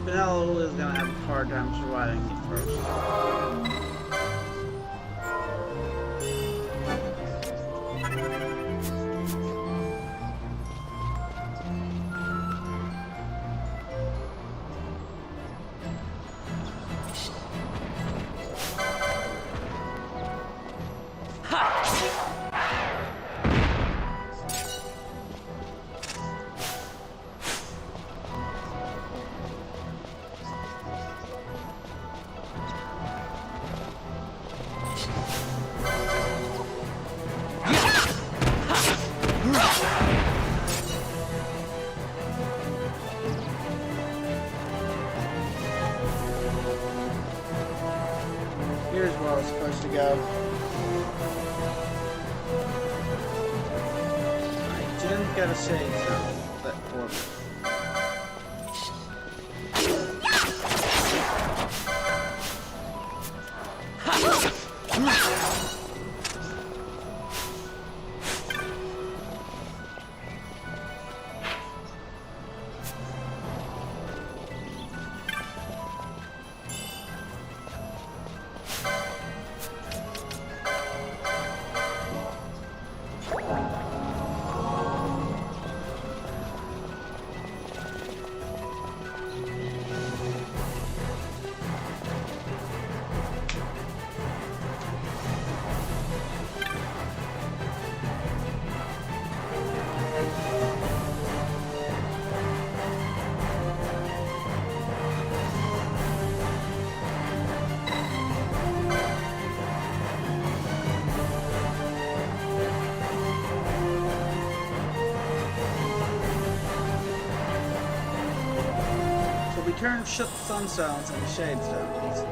Vanilla is gonna have a hard time surviving it first. Here's where I was supposed to go. Alright, Jen's got a shade zone. That for me. Turn shut the sun stones and the shade stones.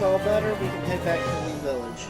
All better, we can head back to the village.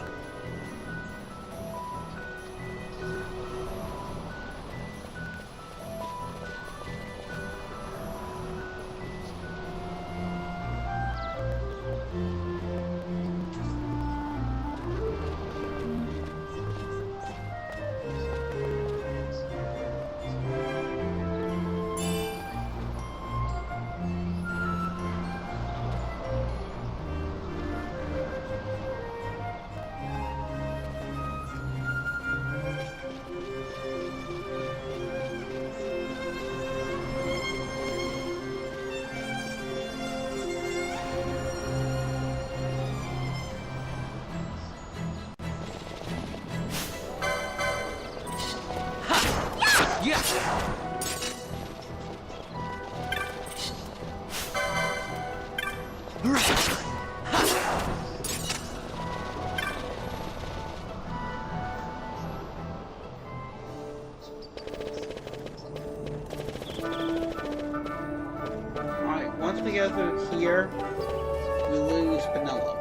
Alright, once we go through here, we lose Penelope.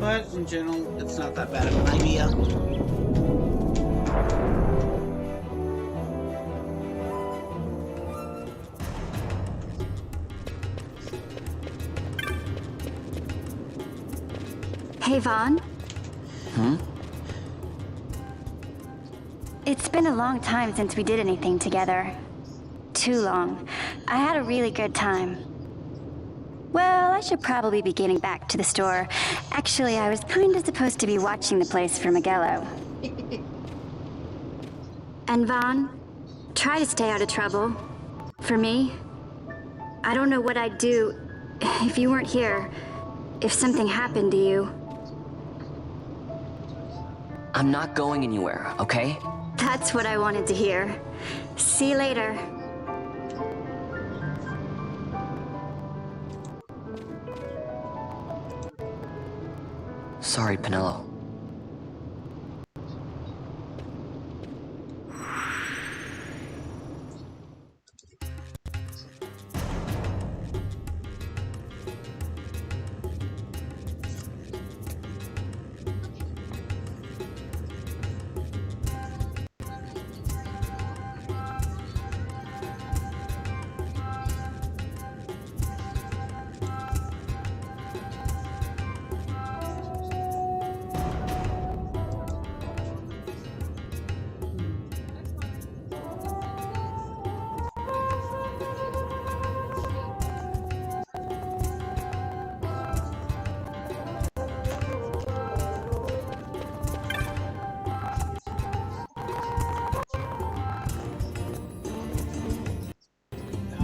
But in general, it's not that bad of an idea. Hey, Vaan. Hmm? It's been a long time since we did anything together. Too long. I had a really good time. Well, I should probably be getting back to the store. Actually, I was kinda supposed to be watching the place for Miguelo. And Vaan, try to stay out of trouble. For me, I don't know what I'd do if you weren't here, if something happened to you. I'm not going anywhere, okay? That's what I wanted to hear. See you later. Sorry, Penelo.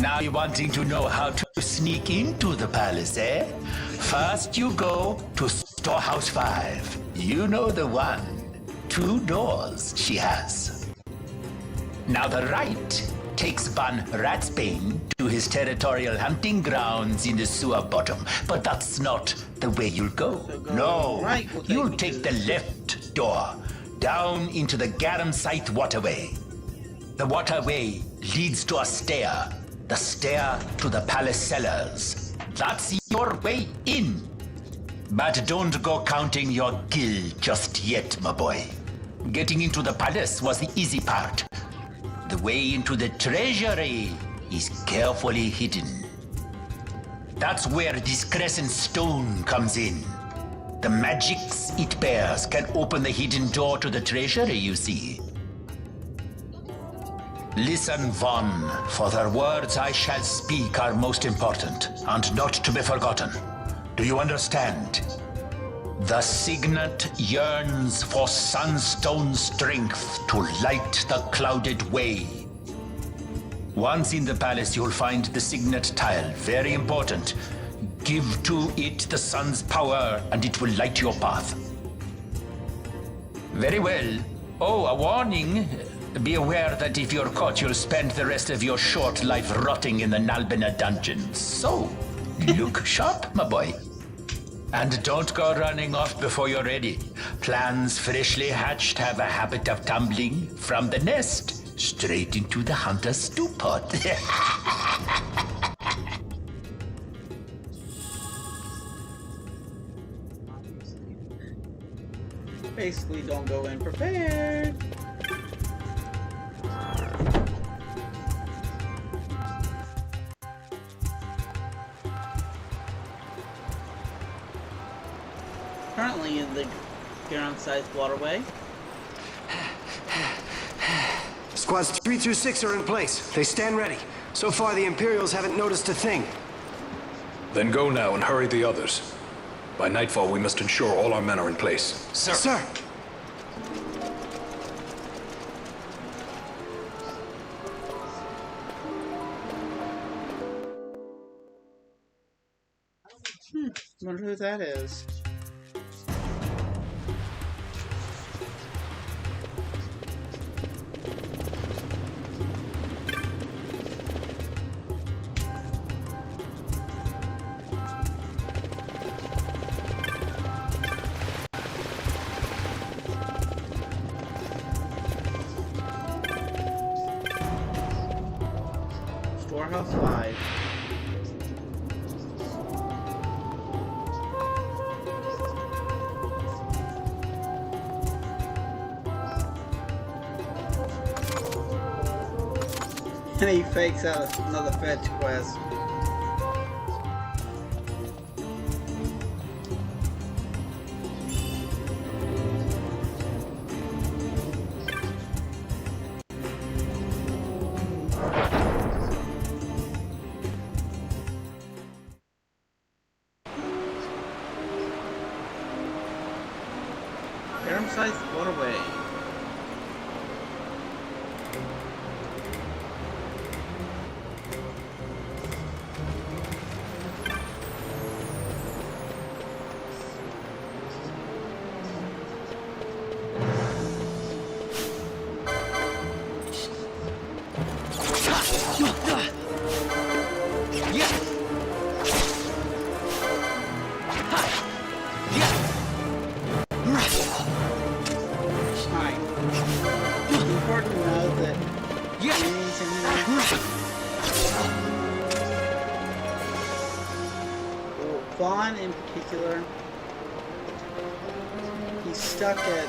Now you're wanting to know how to sneak into the palace, eh? First you go to Storehouse 5. You know the one. 2 doors she has. Now the right takes Van Ratsbane to his territorial hunting grounds in the sewer bottom. But that's not the way you'll go. No, you'll take the left door down into the Garum-site waterway. The waterway leads to a stair. The stair to the palace cellars. That's your way in. But don't go counting your gil just yet, my boy. Getting into the palace was the easy part. The way into the treasury is carefully hidden. That's where this crescent stone comes in. The magics it bears can open the hidden door to the treasury, you see. Listen, Vaan, for the words I shall speak are most important, and not to be forgotten. Do you understand? The signet yearns for sunstone strength to light the clouded way. Once in the palace, you'll find the signet tile, very important. Give to it the sun's power, and it will light your path. Very well. Oh, a warning. Be aware that if you're caught, you'll spend the rest of your short life rotting in the Nalbina dungeons. So, look sharp, my boy. And don't go running off before you're ready. Plans freshly hatched have a habit of tumbling from the nest straight into the hunter's stew pot. Basically, don't go in prepared. Currently in the Garum-site waterway. Squads 3 through 6 are in place. They stand ready. So far, the Imperials haven't noticed a thing. Then go now and hurry the others. By nightfall, we must ensure all our men are in place. Sir. Sir! Wonder who that is. Storehouse 5. And he fakes out another fetch quest. Scythe waterway. Vaan in particular, he's stuck at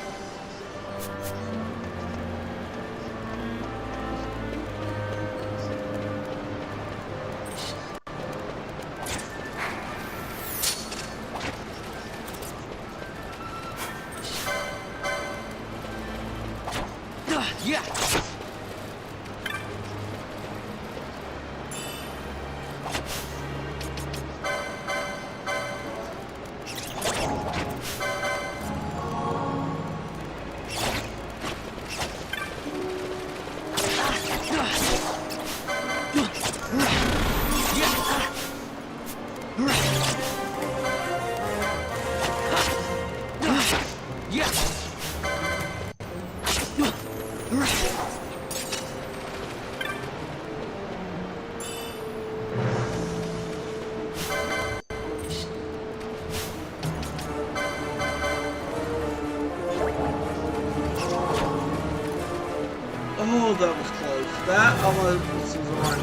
Oh, that was close. That almost was on.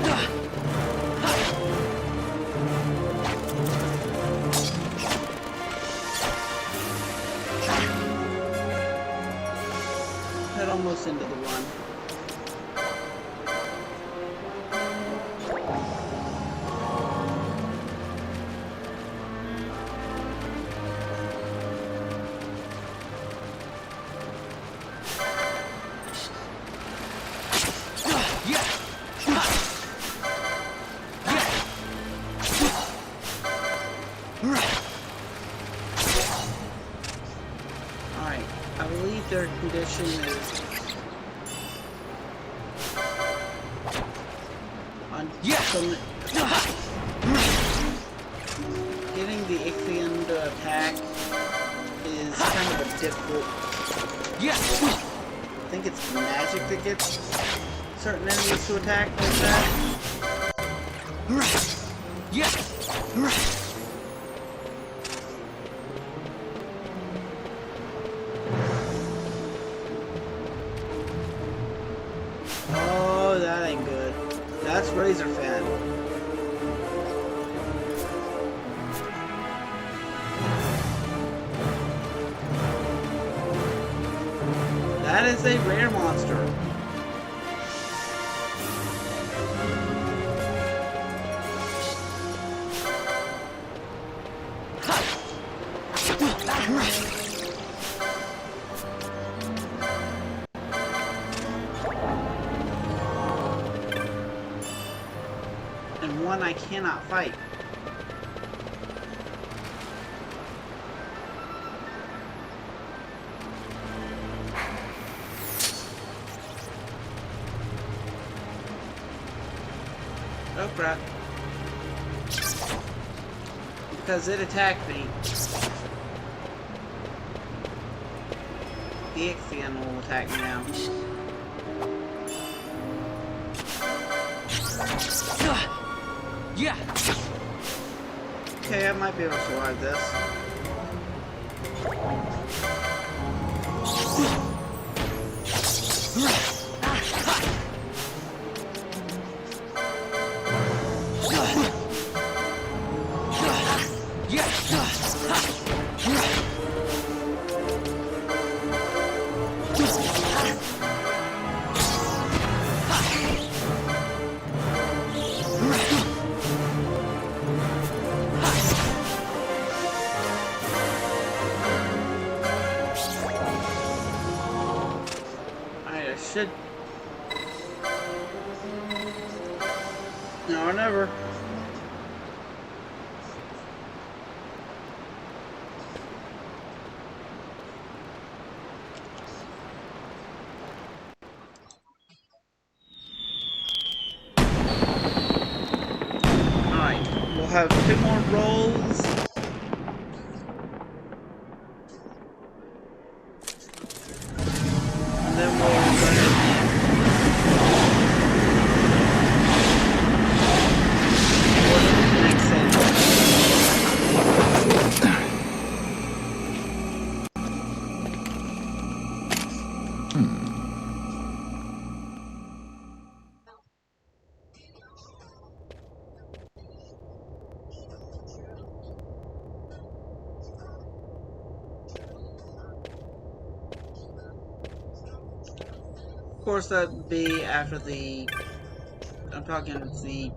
That almost into the one. Their condition is on getting the Ichthian to attack is kind of a difficult. I think it's magic that gets certain enemies to attack like that. That's Razor Fan. That is a rare monster. One I cannot fight. Oh crap. because it attacked me. The Ixion will attack me now. Yeah. Okay, I might be able to survive this. Should. No or never. Alright, we'll have 2 more rolls. And then we'll of course, that'd be after the... I'm talking the...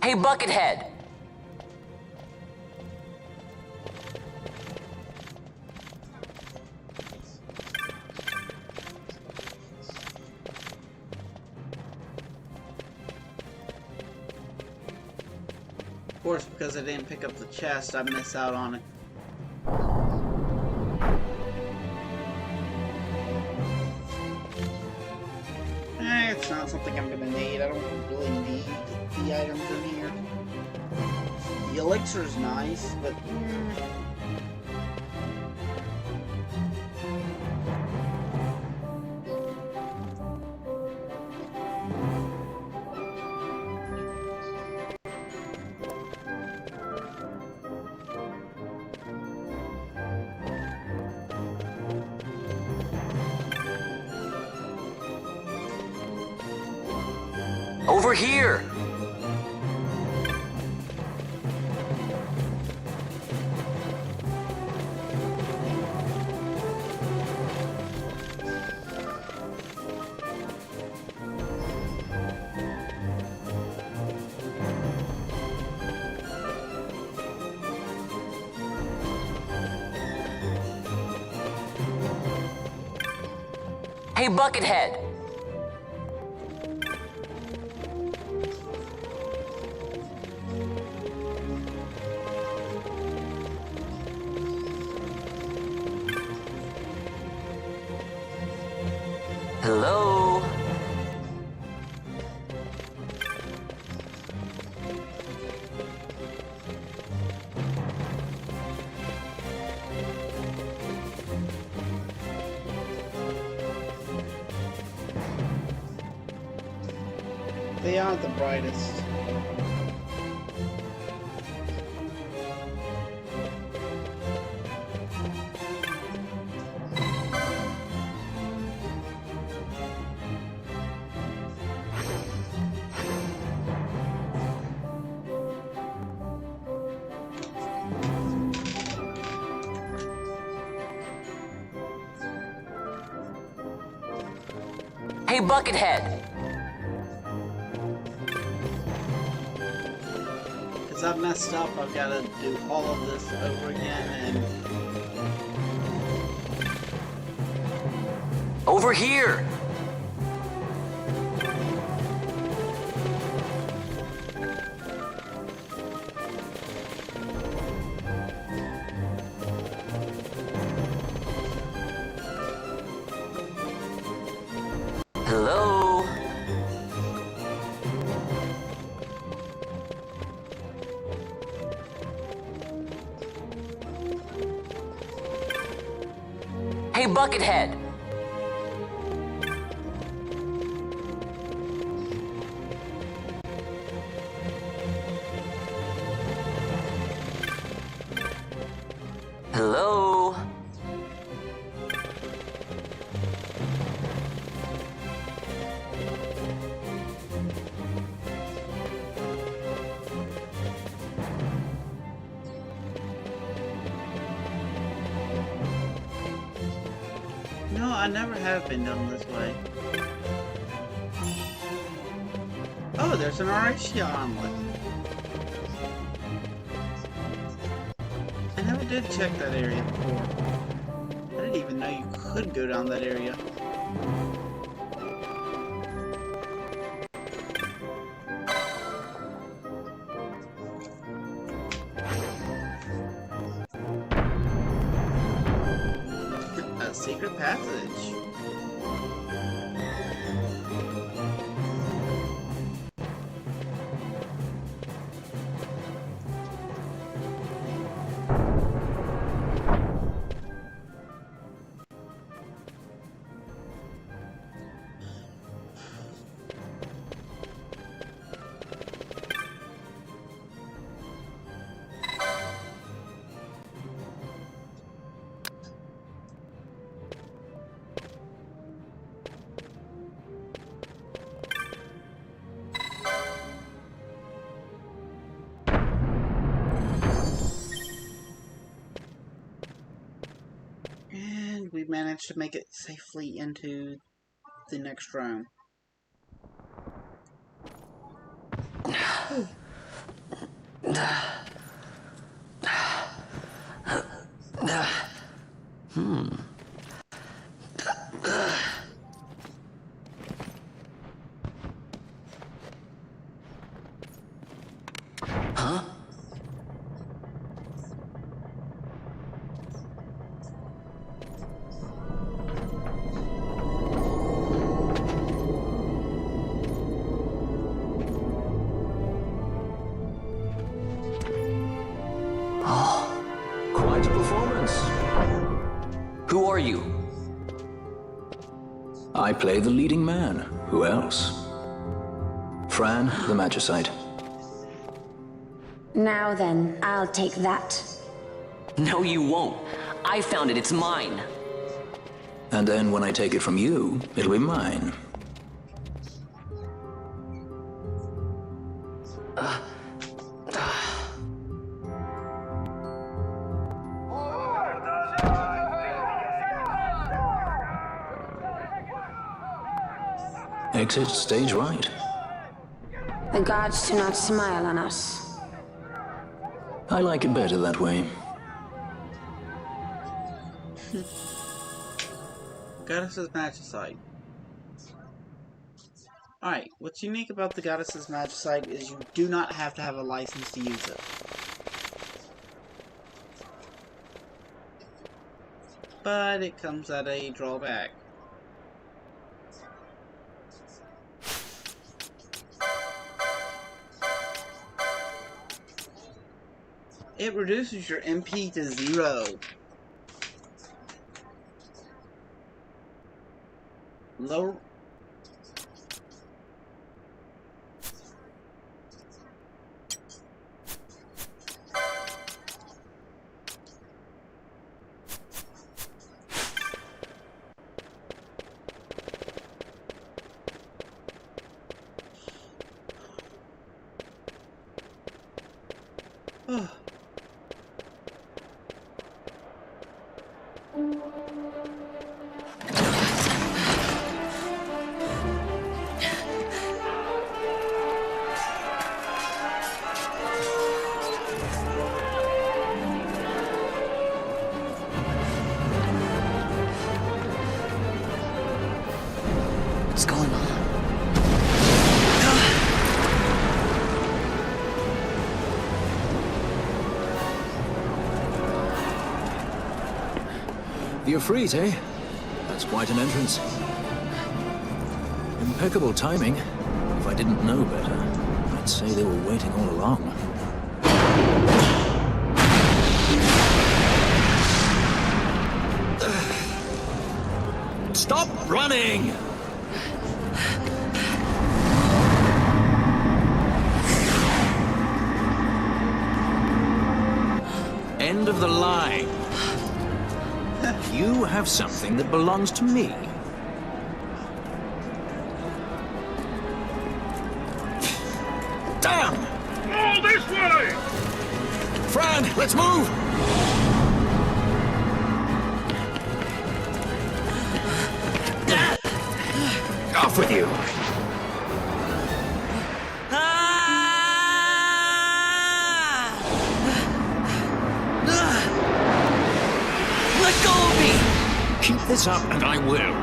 Hey, Buckethead! Of course, because I didn't pick up the chest, I missed out on it. It's not something I'm gonna need. I don't really need the items in here. The elixir's nice, but... Over here! Hey, Buckethead! Hello? They aren't the brightest. Hey, Buckethead! Because I've messed up, I've got to do all of this over again, and... Over here! Hello? Hey, Buckethead! Hello? No, I never have been done this way. Oh, there's an Archadia omelet. I never did check that area before. I didn't even know you could go down that area. A secret passage. We managed to make it safely into the next room. Huh? Quite a performance. Who are you? I play the leading man. Who else? Fran, the Magicite. Now then, I'll take that. No, you won't. I found it. It's mine. And then when I take it from you, it'll be mine. Exit stage right. The gods do not smile on us. I like it better that way. Goddess's Magicite. Alright, what's unique about the Goddess's Magicite is you do not have to have a license to use it. But it comes at a drawback. It reduces your MP to 0. What's going on? The Ifrit, eh? That's quite an entrance. Impeccable timing. If I didn't know better, I'd say they were waiting all along. Stop running! End of the line. You have something that belongs to me. Damn! All this way! Fran, let's move! Off with you! Let go of me! Keep this up and I will.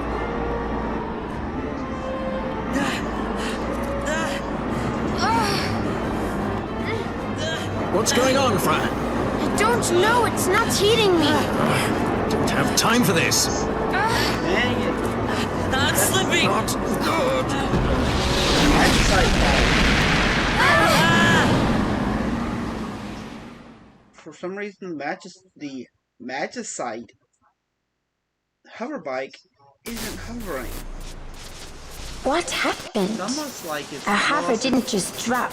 What's going on, Fran? I don't know. It's not heating me. Don't have time for this. Dang it. I'm slipping! Not good. For some reason, the Magicite hover bike isn't hovering. What happened? It's almost like it's Our hover lost. didn't just drop.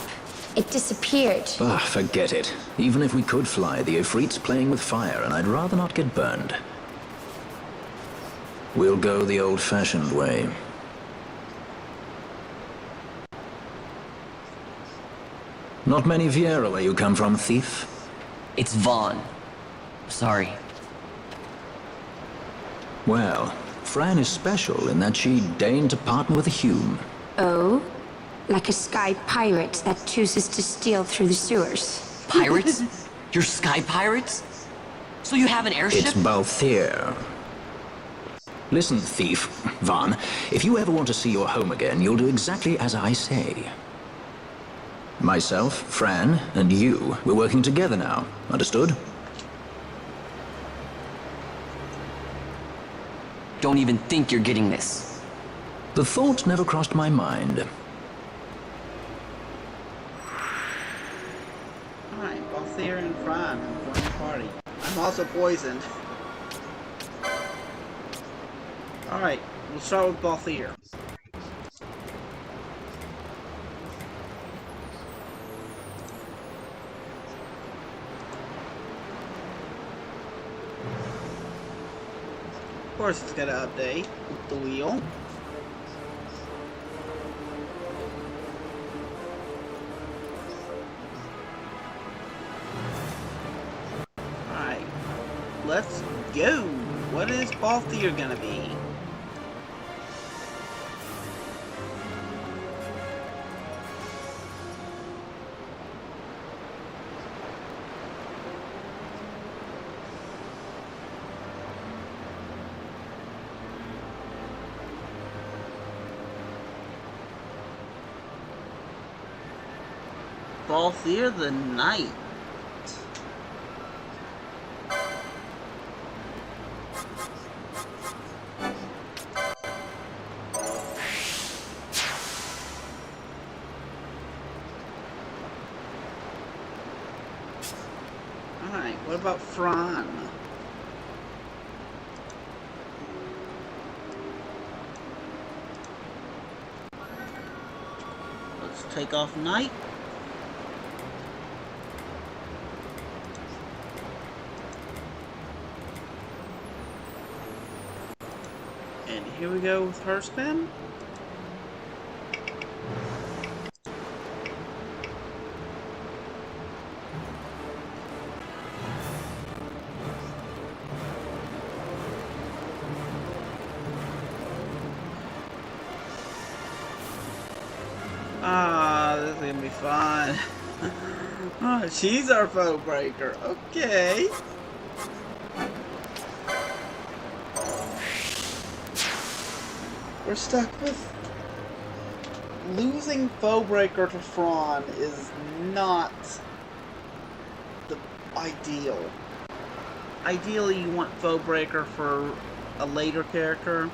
It disappeared. Ah, forget it. Even if we could fly, the Ifrit's playing with fire, and I'd rather not get burned. We'll go the old-fashioned way. Not many Viera where you come from, thief? It's Vaan. Sorry. Well, Fran is special in that she deigned to partner with a Hume. Oh? Like a sky pirate that chooses to steal through the sewers. Pirates? You're sky pirates? So you have an airship? It's Balthier. Listen, thief, Vaan, if you ever want to see your home again, you'll do exactly as I say. Myself, Fran, and you, we're working together now. Understood? Don't even think you're getting this. The thought never crossed my mind. Alright, Balthier and Fran join the party. I'm also poisoned. Alright, we'll start with Balthier. Of course it's got to update with the wheel. Alright, let's go. What is Balthier gonna be? Balthier the Knight. Alright, what about Fran? Let's take off Knight. Here we go with her spin. Fine. Oh, she's our foe breaker. Okay. We're stuck with losing foe breaker to Vaan is not the ideal. Ideally, you want foe breaker for a later character,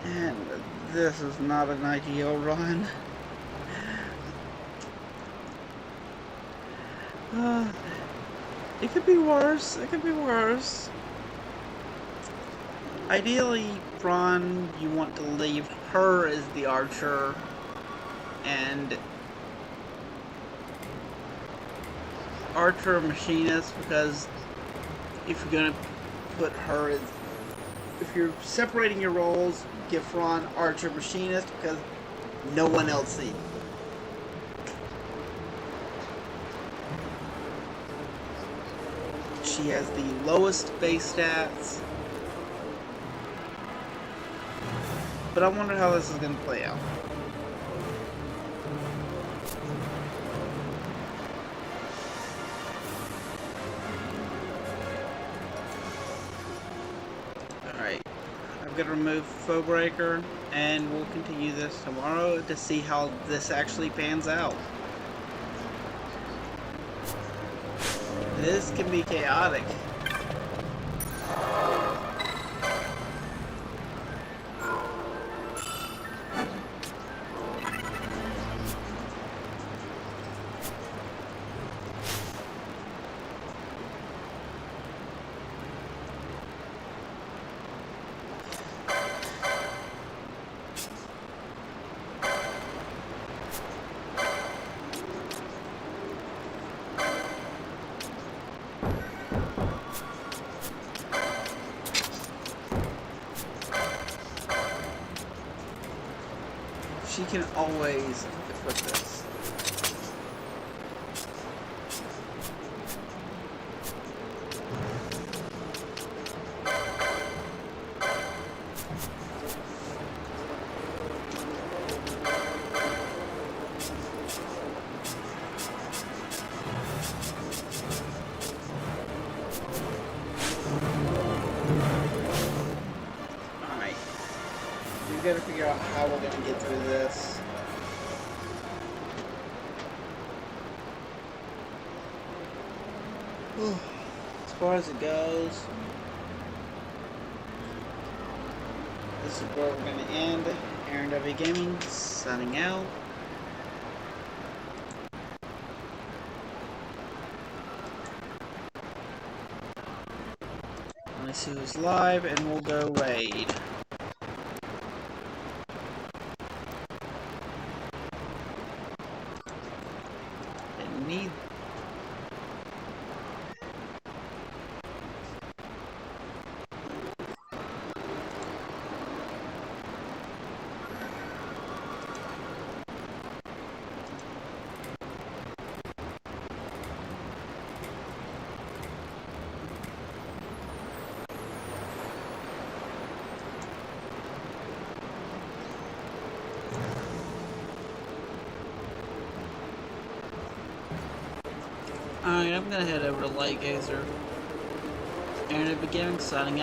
and this is not an ideal run. It could be worse. It could be worse. Ideally, Vaan, you want to leave her as the archer, and archer machinist, because if you're gonna put her as, if you're separating your roles, give Vaan archer machinist because no one else sees. She has the lowest base stats. But I wonder how this is going to play out. Alright. I'm going to remove foe breaker, and we'll continue this tomorrow to see how this actually pans out. This can be chaotic. She can always equip this. We gotta figure out how we're gonna get through this. As far as it goes, this is where we're gonna end. Aaron W Gaming signing out. Let's see who's live, and we'll go raid. Need Alright, I'm gonna head over to Light Gazer. Aaron at Beginning, signing out.